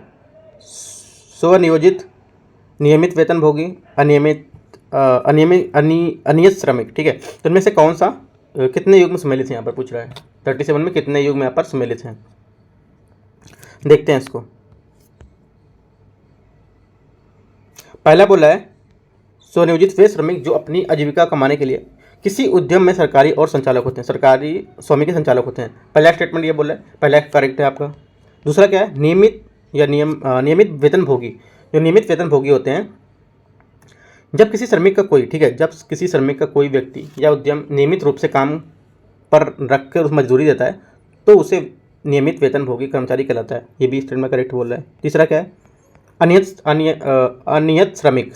स्वनियोजित, नियमित वेतनभोगी, अनियत श्रमिक, ठीक है। तो इनमें से कौन सा कितने युग में सम्मिलित है, यहाँ पर पूछ रहा है। 37 में कितने युग में यहाँ पर सम्मिलित हैं, देखते हैं इसको। पहला बोला है स्वनियोजित वे श्रमिक जो अपनी आजीविका कमाने के लिए किसी उद्यम में सरकारी और संचालक होते हैं, सरकारी स्वामी के संचालक होते हैं। पहला स्टेटमेंट ये बोला है, पहला करेक्ट है आपका। दूसरा क्या है, नियमित या नियमित वेतनभोगी, जो नियमित वेतनभोगी होते हैं जब किसी श्रमिक का कोई, ठीक है, जब किसी श्रमिक का कोई व्यक्ति या उद्यम नियमित रूप से काम पर रख कर उस मजदूरी देता है तो उसे नियमित वेतनभोगी कर्मचारी कहलाता है। ये भी स्टेटमेंट करेक्ट बोल रहा है। तीसरा क्या है, अनियत श्रमिक।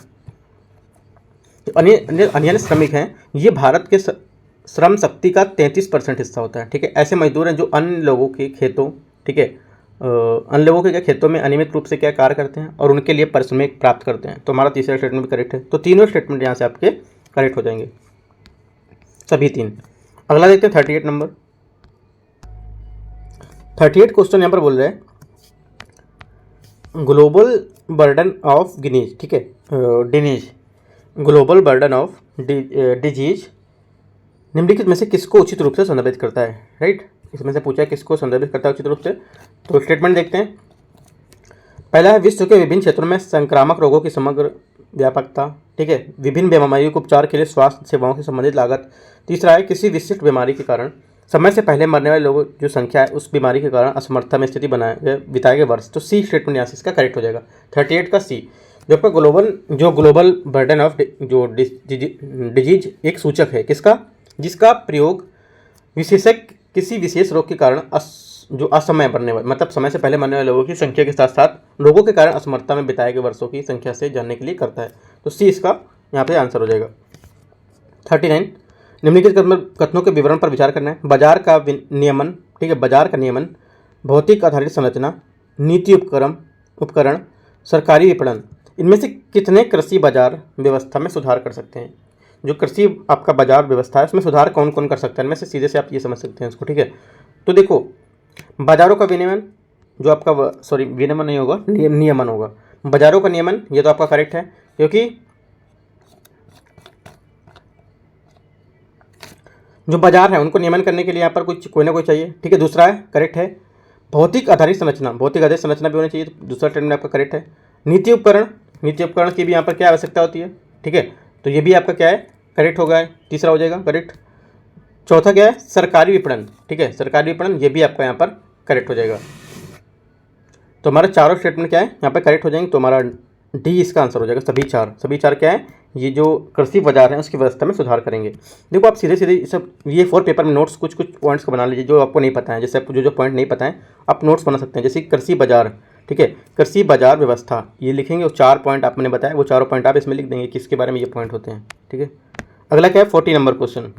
अनियत श्रमिक हैं, ये भारत के श्रम शक्ति का 33% हिस्सा होता है, ठीक है। ऐसे मजदूर हैं जो अन्य लोगों के खेतों, ठीक है, अन्य लोगों के खेतों में अनियमित रूप से क्या कार्य करते हैं और उनके लिए पारिश्रमिक प्राप्त करते हैं। तो हमारा तीसरा स्टेटमेंट भी करेक्ट है। तो तीनों स्टेटमेंट यहाँ से आपके करेक्ट हो जाएंगे, सभी तीन। अगला देखते हैं 38 नंबर। 38 क्वेश्चन यहाँ पर बोल रहे हैं ग्लोबल बर्डन ऑफ डिजीज, ठीक है, disease, global burden of disease निम्नलिखित में से किसको उचित रूप से संदर्भित करता है, राइट। इसमें से पूछा है किसको संदर्भित करता है उचित रूप से। तो स्टेटमेंट देखते हैं। पहला है विश्व के विभिन्न क्षेत्रों में संक्रामक रोगों की समग्र व्यापकता, ठीक है, विभिन्न बीमारियों के उपचार के लिए स्वास्थ्य सेवाओं से संबंधित लागत। तीसरा है किसी विशिष्ट बीमारी के कारण समय से पहले मरने वाले लोगों जो संख्या है उस बीमारी के कारण असमर्थता में स्थिति बिताए गए वर्ष। तो सी स्टेटमेंट यहाँ से इसका करेक्ट हो जाएगा, 38 का सी। जो आपका ग्लोबल बर्डन ऑफ जो डिजीज एक सूचक है किसका, जिसका प्रयोग विशेषज्ञ किसी विशेष रोग के कारण जो असमय मरने वाले, मतलब समय से पहले मरने वाले लोगों की संख्या के साथ साथ लोगों के कारण असमर्थता में बिताए गए वर्षों की संख्या से जानने के लिए करता है। तो सी इसका यहाँ पे आंसर हो जाएगा। 39 निम्नलिखित कथनों के विवरण पर विचार करना है। बाजार का नियमन, ठीक है, बाजार का नियमन, भौतिक आधारित संरचना, नीति उपकरण, सरकारी विपणन, इनमें से कितने कृषि बाजार व्यवस्था में सुधार कर सकते हैं। जो कृषि आपका बाजार व्यवस्था है उसमें सुधार कौन कौन कर सकता है, इनमें से सीधे से आप ये समझ सकते हैं इसको, ठीक है। तो देखो बाजारों का विनियमन, जो आपका विनियमन नहीं होगा, नियमन होगा। बाजारों का नियमन ये तो आपका करेक्ट है, क्योंकि जो बाजार है उनको नियमन करने के लिए यहाँ पर कुछ कोई ना कोई चाहिए, ठीक है। दूसरा है करेक्ट है भौतिक आधारित संरचना, भौतिक आधारित संरचना भी होनी चाहिए, तो दूसरा स्टेटमेंट आपका करेक्ट है। नीति उपकरण की भी यहाँ पर क्या आवश्यकता होती है, ठीक है, तो ये भी आपका क्या है करेक्ट होगा, तीसरा हो जाएगा करेक्ट। चौथा क्या है सरकारी विपणन, ठीक है, सरकारी विपणन ये भी आपका यहाँ पर करेक्ट हो जाएगा। तो हमारा चारों स्टेटमेंट क्या है यहाँ पर करेक्ट हो जाएंगे। तो हमारा डी इसका आंसर हो जाएगा। सभी चार क्या है, ये जो कृषि बाजार है उसकी व्यवस्था में सुधार करेंगे। देखो आप सीधे सब ये 4 पेपर में नोट्स कुछ पॉइंट्स को बना लीजिए जो आपको नहीं पता है, जैसे आपको जो पॉइंट नहीं पता है आप नोट्स बना सकते हैं। जैसे कृषि बाजार, ठीक है, कृषि बाजार व्यवस्था ये लिखेंगे और 4 पॉइंट आपने बताया वो चारों पॉइंट आप इसमें लिख देंगे किसके बारे में ये पॉइंट होते हैं, ठीक है। अगला क्या है 40 नंबर क्वेश्चन।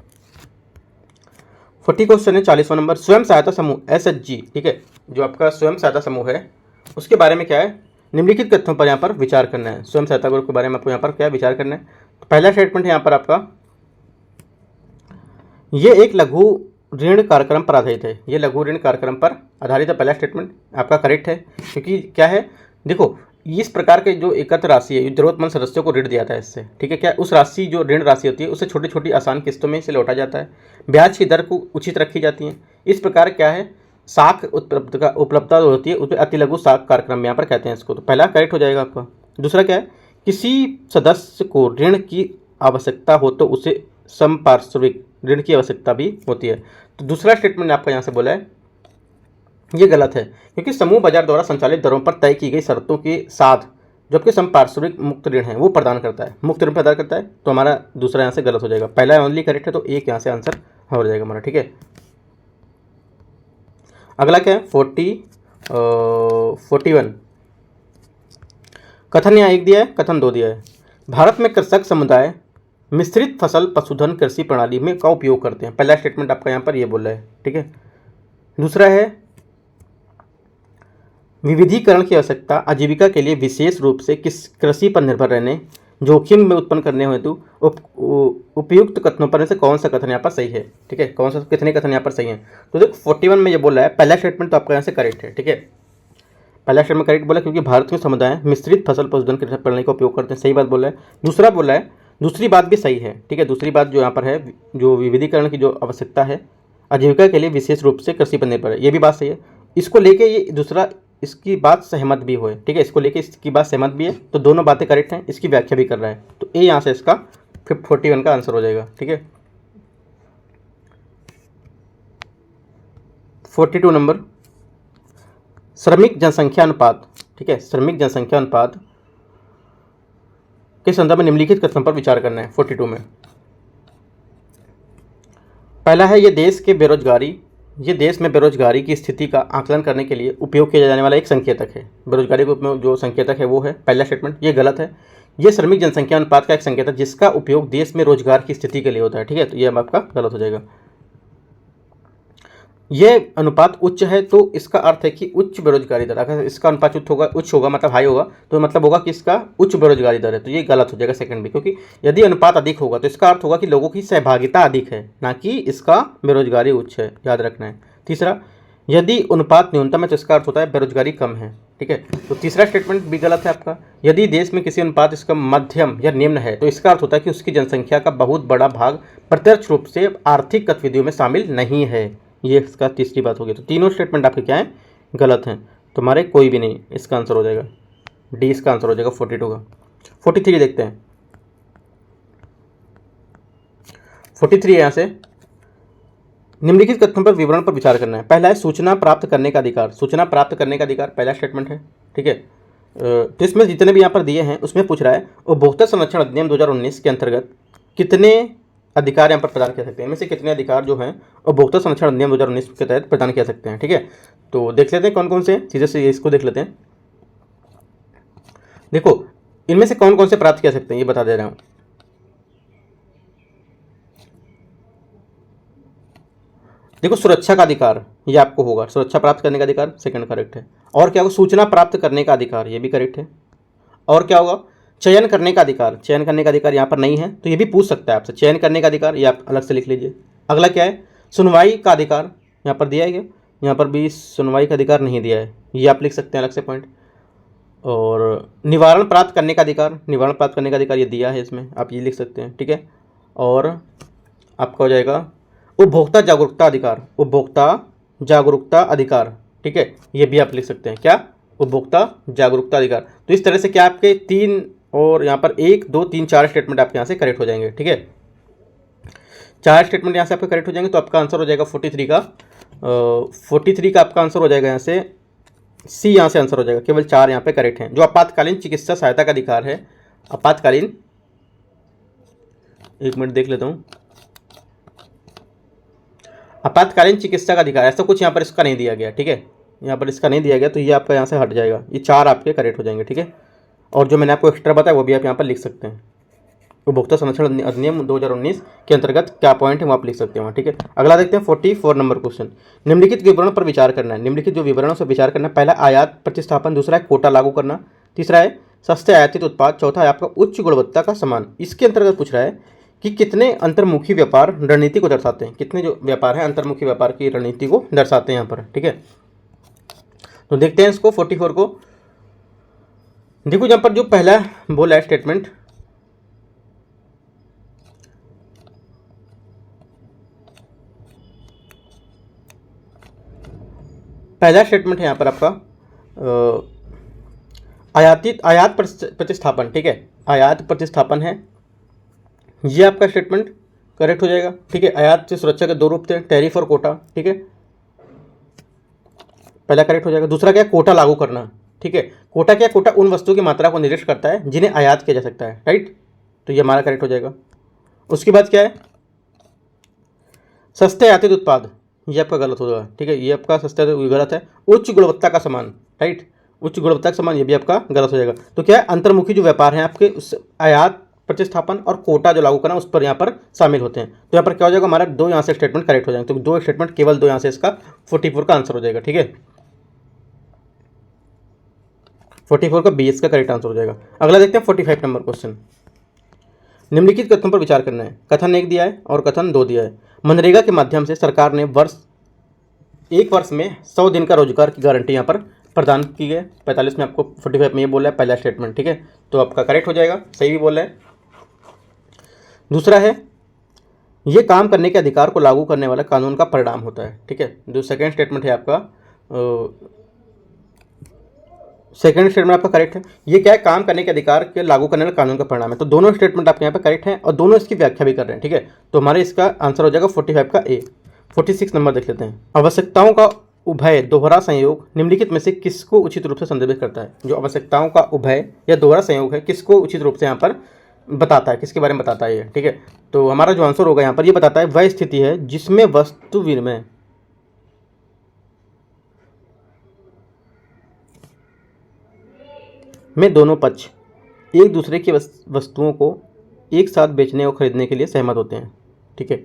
40 क्वेश्चन है 40वां नंबर। स्वयं सहायता समूह SHG, ठीक है, जो आपका स्वयं सहायता समूह है उसके बारे में क्या है निम्नलिखित तथ्यों पर यहाँ पर विचार करना है। स्वयं सहायता ग्रुप के बारे में आपको यहाँ पर क्या विचार करना है। तो पहला स्टेटमेंट है यहाँ पर आपका ये एक लघु ऋण कार्यक्रम पर आधारित है, ये लघु ऋण कार्यक्रम पर आधारित है। पहला स्टेटमेंट आपका करेक्ट है, क्योंकि क्या है देखो इस प्रकार के जो एकत्र राशि है जरूरतमंद सदस्यों को ऋण दिया जाता है इससे, ठीक है। क्या उस राशि जो ऋण राशि होती है उसे छोटी छोटी आसान किस्तों में इसे लौटा जाता है, ब्याज की दर को उचित रखी जाती है। इस प्रकार क्या है साख उपलब्धता होती है उसे अति लघु साख कार्यक्रम यहाँ पर कहते हैं इसको। तो पहला करेक्ट हो जाएगा आपका। दूसरा क्या है किसी सदस्य को ऋण की आवश्यकता हो तो उसे संपार्श्विक ऋण की आवश्यकता भी होती है। तो दूसरा स्टेटमेंट आपका यहाँ से बोला है ये गलत है, क्योंकि समूह बाजार द्वारा संचालित दरों पर तय की गई शर्तों के साथ जबकि संपार्श्विक मुक्त ऋण है वो प्रदान करता है, मुक्त ऋण प्रदान करता है। तो हमारा दूसरा यहाँ से गलत हो जाएगा, पहला ओनली करेक्ट है, तो एक यहाँ से आंसर हो जाएगा हमारा। ठीक है, अगला क्या है 41। कथन यहाँ 1 दिया है, कथन 2 दिया है। भारत में कृषक समुदाय मिश्रित फसल पशुधन कृषि प्रणाली में का उपयोग करते हैं। पहला स्टेटमेंट आपका यहाँ पर ये बोल रहा है। ठीक है, दूसरा है विविधीकरण की आवश्यकता आजीविका के लिए विशेष रूप से किस कृषि पर निर्भर रहने जोखिम में उत्पन्न करने हेतु उपयुक्त कथनों पर से कौन सा कथन यहाँ पर सही है। ठीक है, कौन सा कितने कथन यहाँ पर सही है। तो देखो 41 में ये बोल रहा है पहला स्टेटमेंट तो आपका यहाँ से करेक्ट है। ठीक है, पहला स्टेटमेंट करेक्ट बोला क्योंकि भारत में समुदाय मिश्रित फसल पशुधन कृषि प्रणाली का उपयोग करते हैं, सही बात बोला है। दूसरा बोला है, दूसरी बात भी सही है। ठीक है, दूसरी बात जो यहाँ पर है, जो विविधीकरण की जो आवश्यकता है आजीविका के लिए विशेष रूप से कृषि पर निर्भर है, ये भी बात सही है। इसको लेके ये दूसरा इसकी बात सहमत भी हुए। ठीक है, इसको लेके इसकी बात सहमत भी है, तो दोनों बातें करेक्ट हैं, इसकी व्याख्या भी कर रहा है। तो ए यहाँ से इसका 41 का आंसर हो जाएगा। ठीक है, 42 नंबर श्रमिक जनसंख्या अनुपात। ठीक है, श्रमिक जनसंख्या अनुपात के संदर्भ में निम्नलिखित कथन पर विचार करना है 42 में। पहला है ये देश में बेरोजगारी की स्थिति का आकलन करने के लिए उपयोग किया जाने वाला एक संकेतक है। बेरोजगारी के रूप में जो संकेतक है वो है पहला स्टेटमेंट, ये गलत है। ये श्रमिक जनसंख्या अनुपात का एक संकेतक जिसका उपयोग देश में रोजगार की स्थिति के लिए होता है। ठीक है, तो ये अब आपका गलत हो जाएगा। ये अनुपात उच्च है तो इसका अर्थ है कि उच्च बेरोजगारी दर, अगर इसका अनुपात उच्च होगा मतलब हाई होगा, तो मतलब होगा कि इसका उच्च बेरोजगारी दर है, तो ये गलत हो जाएगा सेकंड भी। क्योंकि यदि अनुपात अधिक होगा तो इसका अर्थ होगा कि लोगों की सहभागिता अधिक है, ना कि इसका बेरोजगारी उच्च है, याद रखना है। तीसरा, यदि अनुपात न्यूनतम है तो इसका अर्थ होता है बेरोजगारी कम है। ठीक है, तो तीसरा स्टेटमेंट भी गलत है आपका। यदि देश में किसी अनुपात इसका मध्यम या निम्न है तो इसका अर्थ होता है कि उसकी जनसंख्या का बहुत बड़ा भाग प्रत्यक्ष रूप से आर्थिक गतिविधियों में शामिल नहीं है, ये इसका तीसरी बात होगी। तो तीनों स्टेटमेंट आपके क्या हैं, गलत हैं। तुम्हारे कोई भी नहीं, इसका आंसर हो जाएगा डी, इसका आंसर हो जाएगा 42 का। 43 देखते हैं, 43 यहाँ से निम्नलिखित कथनों पर विवरण पर विचार करना है। पहला है सूचना प्राप्त करने का अधिकार। सूचना प्राप्त करने का अधिकार पहला स्टेटमेंट है। ठीक है, तो इसमें जितने भी यहाँ पर दिए हैं उसमें पूछ रहा है उपभोक्ता संरक्षण अधिनियम 2019 के अंतर्गत कितने अधिकार यहाँ पर प्रदान किया सकते हैं, इनमें से कितने अधिकार जो हैं उपभोक्ता संरक्षण अधिनियम 2019 के तहत प्रदान किया सकते हैं। ठीक है, तो देख लेते हैं कौन कौन से, सीधे से इसको देख लेते हैं। देखो इनमें से कौन कौन से प्राप्त किया सकते हैं ये बता दे रहा हूँ। देखो सुरक्षा का अधिकार ये आपको होगा, सुरक्षा प्राप्त करने का अधिकार सेकंड करेक्ट है। और क्या होगा, सूचना प्राप्त करने का अधिकार ये भी करेक्ट है। और क्या होगा, चयन करने का अधिकार, चयन करने का अधिकार यहाँ पर नहीं है, तो ये भी पूछ सकता है आपसे, चयन करने का अधिकार ये आप अलग से लिख लीजिए। अगला क्या है, सुनवाई का अधिकार यहाँ पर दिया है क्या, यहाँ पर भी सुनवाई का अधिकार नहीं दिया है, ये आप लिख सकते हैं अलग से पॉइंट। और निवारण प्राप्त करने का अधिकार, निवारण प्राप्त करने का अधिकार ये दिया है, इसमें आप ये लिख सकते हैं। ठीक है, और आपका हो जाएगा उपभोक्ता जागरूकता अधिकार, उपभोक्ता जागरूकता अधिकार। ठीक है, ये भी आप लिख सकते हैं, क्या, उपभोक्ता जागरूकता अधिकार। तो इस तरह से क्या आपके 3 और यहाँ पर 1 2 3 4 स्टेटमेंट आपके यहाँ से करेक्ट हो जाएंगे। ठीक है, 4 स्टेटमेंट यहाँ से आपके करेक्ट हो जाएंगे, तो आपका आंसर हो जाएगा 43 का। 43 का आपका आंसर हो जाएगा यहाँ से सी, यहाँ से आंसर हो जाएगा। केवल 4 यहाँ पे करेक्ट हैं। जो आपातकालीन चिकित्सा सहायता का अधिकार है, आपातकालीन, एक मिनट देख लेता हूँ, आपातकालीन चिकित्सा का अधिकार, ऐसा कुछ यहाँ पर इसका नहीं दिया गया। ठीक है, यहाँ पर इसका नहीं दिया गया, तो ये आपका यहाँ से हट जाएगा, ये 4 आपके करेक्ट हो जाएंगे। ठीक है, और जो मैंने आपको एक्स्ट्रा बताया वो भी आप यहाँ पर लिख सकते हैं, उपभोक्ता संरक्षण अधिनियम 2019 के अंतर्गत क्या पॉइंट है वो आप लिख सकते हैं। ठीक है, अगला देखते हैं 44 नंबर क्वेश्चन। निम्नलिखित विवरण पर विचार करना है, निम्नलिखित जो विवरणों से विचार करना है। पहला आयात प्रतिस्थापन, दूसरा है कोटा लागू करना, तीसरा है सस्ते आयातित उत्पाद, चौथा है आपका उच्च गुणवत्ता का सामान। इसके अंतर्गत पूछ रहा है कि कितने अंतर्मुखी व्यापार रणनीति को दर्शाते हैं, कितने जो व्यापार है अंतर्मुखी व्यापार की रणनीति को दर्शाते हैं यहाँ पर। ठीक है, तो देखते हैं इसको 44 को। देखो यहाँ पर जो पहला बोला है स्टेटमेंट, पहला स्टेटमेंट है यहाँ पर आपका आयात प्रतिस्थापन। ठीक है, आयात प्रतिस्थापन है ये आपका स्टेटमेंट करेक्ट हो जाएगा। ठीक है, आयात से सुरक्षा के दो रूप थे, टैरिफ और कोटा। ठीक है, पहला करेक्ट हो जाएगा। दूसरा क्या है, कोटा लागू करना। ठीक है, कोटा क्या, कोटा उन वस्तुओं की मात्रा को निर्दिष्ट करता है जिन्हें आयात किया जा सकता है, राइट, तो ये हमारा करेक्ट हो जाएगा। उसके बाद क्या है, सस्ते आयातित उत्पाद, ये आपका गलत होगा। ठीक है, ये आपका सस्ता गलत है। उच्च गुणवत्ता का सामान, राइट, उच्च गुणवत्ता का सामान, ये भी आपका गलत हो जाएगा। तो क्या है, अंतर्मुखी जो व्यापार है आपके, उस आयात प्रतिस्थापन और कोटा जो लागू करना उस पर यहाँ पर शामिल होते हैं। तो यहाँ पर क्या हो जाएगा, हमारा दो यहाँ से स्टेटमेंट करेक्ट हो जाएंगे। तो दो स्टेटमेंट, केवल दो यहाँ से, इसका 44 का आंसर हो जाएगा। ठीक है, 44 का 20 का करेक्ट आंसर हो जाएगा। अगला देखते हैं 45 नंबर क्वेश्चन। निम्नलिखित कथनों पर विचार करना है। कथन 1 दिया है और कथन 2 दिया है। मनरेगा के माध्यम से सरकार ने एक वर्ष में 100 दिन का रोजगार की गारंटी यहाँ पर प्रदान की है। 45 में आपको 45 में ये बोला है पहला स्टेटमेंट। ठीक है, तो आपका करेक्ट हो जाएगा, सही भी बोला है। दूसरा है, ये काम करने के अधिकार को लागू करने वाला कानून का परिणाम होता है। ठीक है, जो सेकेंड स्टेटमेंट है आपका, सेकेंड स्टेटमेंट आपका करेक्ट है। ये क्या है, काम करने के अधिकार के लागू करने वाले कानून का परिणाम है। तो दोनों स्टेटमेंट आपके यहाँ पे करेक्ट हैं और दोनों इसकी व्याख्या भी कर रहे हैं। ठीक है, तो हमारे इसका आंसर हो जाएगा 45 का ए। 46 नंबर देख लेते हैं। आवश्यकताओं का उभय दोहरा संयोग निम्नलिखित में से किसको उचित रूप से संदर्भित करता है। जो आवश्यकताओं का उभय या दोहरा संयोग है, किसको उचित रूप से यहाँ पर बताता है, किसके बारे में बताता है ये। ठीक है, तो हमारा जो आंसर होगा यहाँ पर, ये बताता है वह स्थिति है जिसमें वस्तु विनिमय में दोनों पक्ष एक दूसरे की वस्तुओं को एक साथ बेचने और खरीदने के लिए सहमत होते हैं। ठीक है,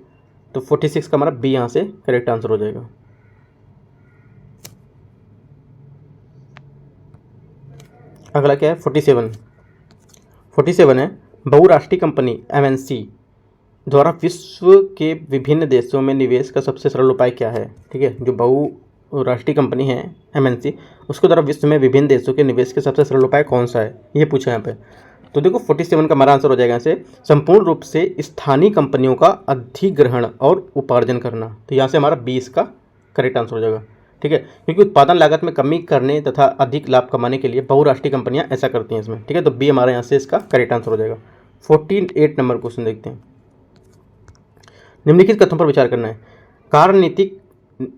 तो 46 का हमारा बी यहाँ से करेक्ट आंसर हो जाएगा। अगला क्या है, 47 है, बहुराष्ट्रीय कंपनी MNC द्वारा विश्व के विभिन्न देशों में निवेश का सबसे सरल उपाय क्या है। ठीक है, जो बहुराष्ट्रीय कंपनी है MNC, उसके द्वारा विश्व में विभिन्न देशों के निवेश के सबसे सरल उपाय कौन सा है, ये पूछा यहाँ पे। तो देखो 47 का हमारा आंसर हो जाएगा यहाँ से, संपूर्ण रूप से स्थानीय कंपनियों का अधिग्रहण और उपार्जन करना। तो यहाँ से हमारा 20 का करेक्ट आंसर हो जाएगा। ठीक है, क्योंकि उत्पादन लागत में कमी करने तथा अधिक लाभ कमाने के लिए बहुराष्ट्रीय कंपनियां ऐसा करती हैं इसमें। ठीक है, तो बी हमारे यहाँ से इसका करेक्ट आंसर हो जाएगा। 48 नंबर क्वेश्चन देखते हैं। निम्नलिखित कथनों पर विचार करना है। कार्यनीतिक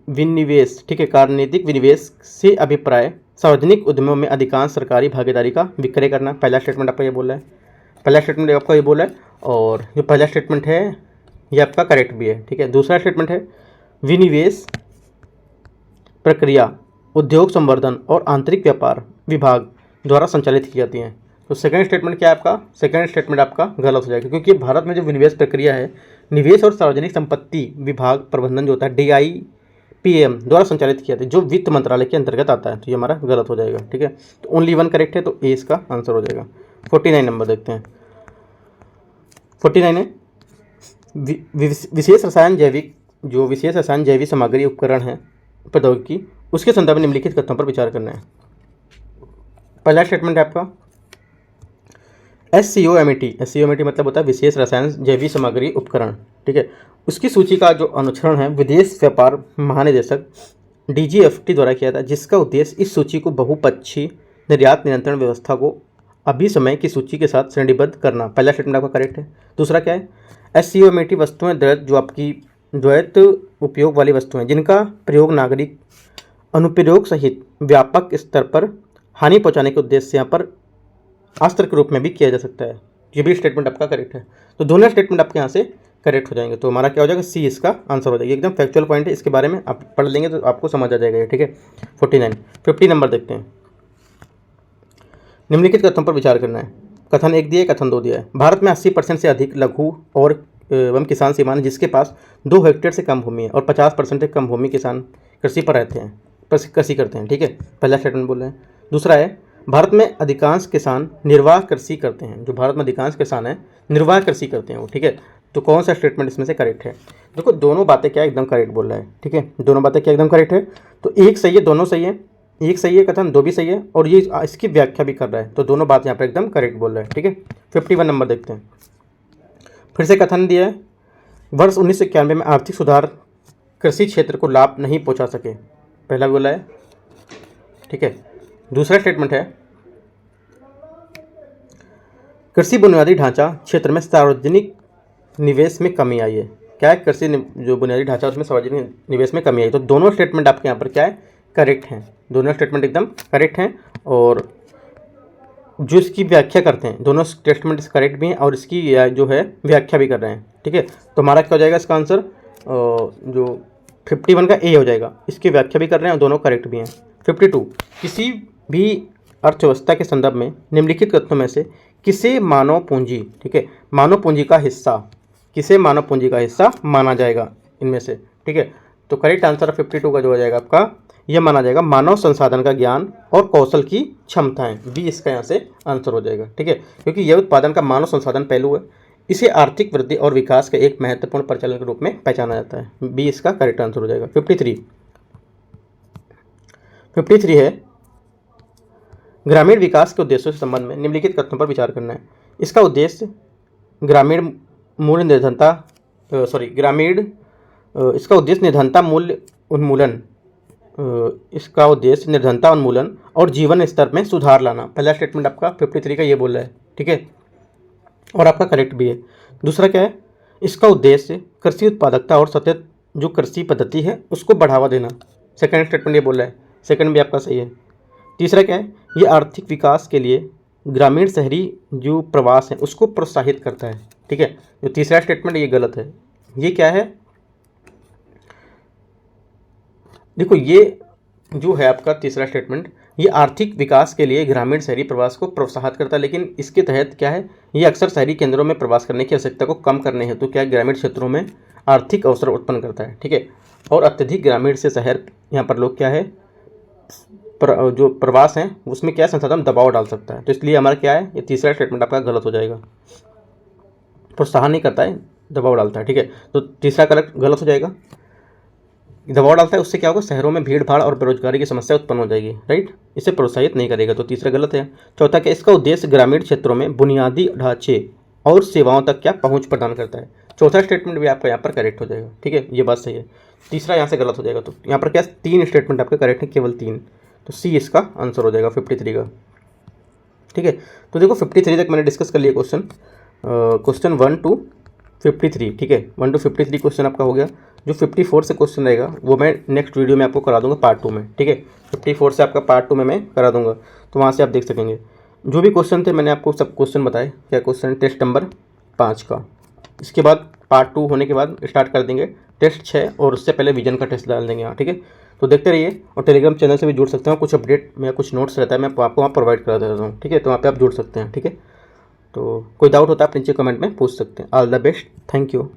विनिवेश, ठीक है, कार्यनीतिक विनिवेश से अभिप्राय सार्वजनिक उद्यमों में अधिकांश सरकारी भागीदारी का विक्रय करना। पहला स्टेटमेंट आपका ये बोला है, पहला स्टेटमेंट आपका ये बोला है, और जो पहला स्टेटमेंट है ये आपका करेक्ट भी है। ठीक है, दूसरा स्टेटमेंट है, विनिवेश प्रक्रिया उद्योग संवर्धन और आंतरिक व्यापार विभाग द्वारा संचालित की जाती हैं। तो सेकंड स्टेटमेंट क्या है आपका, सेकंड स्टेटमेंट आपका गलत हो जाएगा, क्योंकि भारत में जो विनिवेश प्रक्रिया है निवेश और सार्वजनिक संपत्ति विभाग प्रबंधन जो होता है DIPM द्वारा संचालित किया जाता है, जो वित्त मंत्रालय के अंतर्गत आता है। तो ये हमारा गलत हो जाएगा। ठीक है, तो ओनली वन करेक्ट है, तो ए इसका आंसर हो जाएगा। 49 नंबर देखते हैं। 49 है, विशेष रसायन जैविक सामग्री उपकरण है प्रौद्योगिकी, उसके संदर्भ में निम्नलिखित कथनों पर विचार करना है। पहला स्टेटमेंट है आपका SCOMET मतलब होता है विशेष रसायन जैविक सामग्री उपकरण। ठीक है, उसकी सूची का जो अनुसरण है विदेश व्यापार महानिदेशक DGFT द्वारा किया था, जिसका उद्देश्य इस सूची को बहुपक्षीय निर्यात नियंत्रण व्यवस्था को अभी समय की सूची के साथ श्रेणीबद्ध करना। पहला स्टेटमेंट आपका करेक्ट है। दूसरा क्या है, SCOMET वस्तुएं जो आपकी द्वैत उपयोग वाली वस्तुएं जिनका प्रयोग नागरिक अनुप्रयोग सहित व्यापक स्तर पर हानि पहुंचाने के उद्देश्य से यहाँ पर अस्त्र के रूप में भी किया जा सकता है। ये भी स्टेटमेंट आपका करेक्ट है। तो दोनों स्टेटमेंट आपके यहाँ से करेक्ट हो जाएंगे। तो हमारा क्या हो जाएगा, सी इसका आंसर हो जाएगा। एकदम फैक्चुअल पॉइंट है, इसके बारे में आप पढ़ लेंगे तो आपको समझ आ जाएगा ये। ठीक है, 50 नंबर देखते हैं। निम्नलिखित कथनों पर विचार करना है। कथन 1 दिया है, कथन 2 दिया है। भारत में 80% से अधिक लघु और एवं किसान सीमांत जिसके पास 2 हेक्टेयर से कम भूमि है और 50% से कम भूमि किसान कृषि पर रहते हैं, कृषि करते हैं। ठीक है, पहला स्टेटमेंट बोल रहे हैं। दूसरा है, भारत में अधिकांश किसान निर्वाह कृषि करते हैं। जो भारत में अधिकांश किसान हैं निर्वाह कृषि करते हैं वो। ठीक है, तो कौन सा स्टेटमेंट इसमें से करेक्ट है। देखो दोनों बातें क्या एकदम करेक्ट बोल रहा है। ठीक है, दोनों बातें क्या एकदम करेक्ट है। तो एक सही है, दोनों सही है, एक सही है कथन, 2 भी सही है, और ये इसकी व्याख्या भी कर रहा है। तो दोनों बात यहाँ पर एकदम करेक्ट बोल रहा है। ठीक है, 51 नंबर देखते हैं। फिर से कथन दिया है, वर्ष 1991 में आर्थिक सुधार कृषि क्षेत्र को लाभ नहीं पहुँचा सके। पहला बोला है। ठीक है, दूसरा स्टेटमेंट है, कृषि बुनियादी ढांचा क्षेत्र में सार्वजनिक निवेश में कमी आई है। क्या है? कृषि जो बुनियादी ढांचा उसमें सार्वजनिक निवेश में कमी आई। तो दोनों स्टेटमेंट आपके यहाँ पर क्या है? करेक्ट हैं। दोनों स्टेटमेंट एकदम करेक्ट हैं और जो इसकी व्याख्या करते हैं दोनों स्टेटमेंट करेक्ट भी हैं और इसकी जो है व्याख्या भी कर रहे हैं। ठीक है, तो हमारा क्या हो जाएगा इसका आंसर? जो 51 का ए हो जाएगा। इसकी व्याख्या भी कर रहे हैं और दोनों करेक्ट भी हैं। 52, किसी भी अर्थव्यवस्था के संदर्भ में निम्नलिखित कथनों में से किसे मानव पूंजी, ठीक है, मानव पूंजी का हिस्सा, किसे मानव पूंजी का हिस्सा माना जाएगा इनमें से? ठीक है, तो करेक्ट आंसर 52 का जो हो जाएगा आपका, यह माना जाएगा मानव संसाधन का ज्ञान और कौशल की क्षमताएं। बी इसका यहाँ से आंसर हो जाएगा। ठीक है, क्योंकि यह उत्पादन का मानव संसाधन पहलू है। इसे आर्थिक वृद्धि और विकास के एक महत्वपूर्ण परिचालन के रूप में पहचाना जाता है। बी इसका करेक्ट आंसर हो जाएगा। 53 है, ग्रामीण विकास के उद्देश्यों के संबंध में निम्नलिखित कथनों पर विचार करना है। इसका उद्देश्य ग्रामीण मूल्य निर्धनता इसका उद्देश्य निर्धनता मूल्य उन्मूलन इसका उद्देश्य निर्धनता उन्मूलन और जीवन स्तर में सुधार लाना। पहला स्टेटमेंट आपका 53 का ये बोल रहा है। ठीक है, और आपका करेक्ट भी है। दूसरा क्या है? इसका उद्देश्य कृषि उत्पादकता और सतत जो कृषि पद्धति है उसको बढ़ावा देना। सेकंड स्टेटमेंट ये बोल रहा है, सेकंड भी आपका सही है। तीसरा क्या है? ये आर्थिक विकास के लिए ग्रामीण शहरी जो प्रवास है उसको प्रोत्साहित करता है। ठीक है, जो तीसरा स्टेटमेंट ये गलत है। ये क्या है? देखो, ये जो है आपका तीसरा स्टेटमेंट, ये आर्थिक विकास के लिए ग्रामीण शहरी प्रवास को प्रोत्साहित करता है, लेकिन इसके तहत क्या है? ये अक्सर शहरी केंद्रों में प्रवास करने की आवश्यकता को कम करने हेतु क्या है? ग्रामीण क्षेत्रों में आर्थिक अवसर उत्पन्न करता है। ठीक है, और अत्यधिक ग्रामीण से शहर यहाँ पर लोग क्या है जो प्रवास हैं उसमें क्या संसाधन दबाव डाल सकता है। तो इसलिए हमारा क्या है? ये तीसरा स्टेटमेंट आपका गलत हो जाएगा। प्रोत्साहन नहीं करता है, दबाव डालता है। ठीक है, तो तीसरा करेक्ट गलत हो जाएगा। दबाव डालता है, उससे क्या होगा? शहरों में भीड़ भाड़ और बेरोजगारी की समस्या उत्पन्न हो जाएगी। राइट, इसे प्रोत्साहित नहीं करेगा, तो तीसरा गलत है। चौथा क्या? इसका उद्देश्य ग्रामीण क्षेत्रों में बुनियादी ढांचे और सेवाओं तक क्या पहुंच प्रदान करता है। चौथा स्टेटमेंट भी आपका यहाँ पर करेक्ट हो जाएगा। ठीक है, ये बात सही है। तीसरा यहाँ से गलत हो जाएगा। तो यहाँ पर क्या 3 स्टेटमेंट आपके करेक्ट है, केवल 3। तो सी इसका आंसर हो जाएगा 53 का। ठीक है, तो देखो 53 तक मैंने डिस्कस कर लिया क्वेश्चन 1 to 53। ठीक है, 1 to 53 क्वेश्चन आपका हो गया। जो 54 से क्वेश्चन रहेगा वो मैं नेक्स्ट वीडियो में आपको करा दूंगा पार्ट 2 में। ठीक है, 54 से आपका पार्ट 2 में मैं करा दूंगा, तो वहाँ से आप देख सकेंगे। जो भी क्वेश्चन थे मैंने आपको सब क्वेश्चन बताए। क्या क्वेश्चन? टेस्ट नंबर 5 का। इसके बाद पार्ट 2 होने के बाद स्टार्ट कर देंगे टेस्ट 6, और उससे पहले विजन का टेस्ट डाल देंगे यहाँ। ठीक है, तो देखते रहिए, और टेलीग्राम चैनल से भी जुड़ सकते हैं। कुछ अपडेट में कुछ नोट्स रहता है, मैं आपको वहाँ प्रोवाइड करा देता हूँ। ठीक है, तो वहाँ पे आप जुड़ सकते हैं। ठीक है, तो कोई डाउट होता है आप नीचे कमेंट में पूछ सकते हैं। All the best, thank you.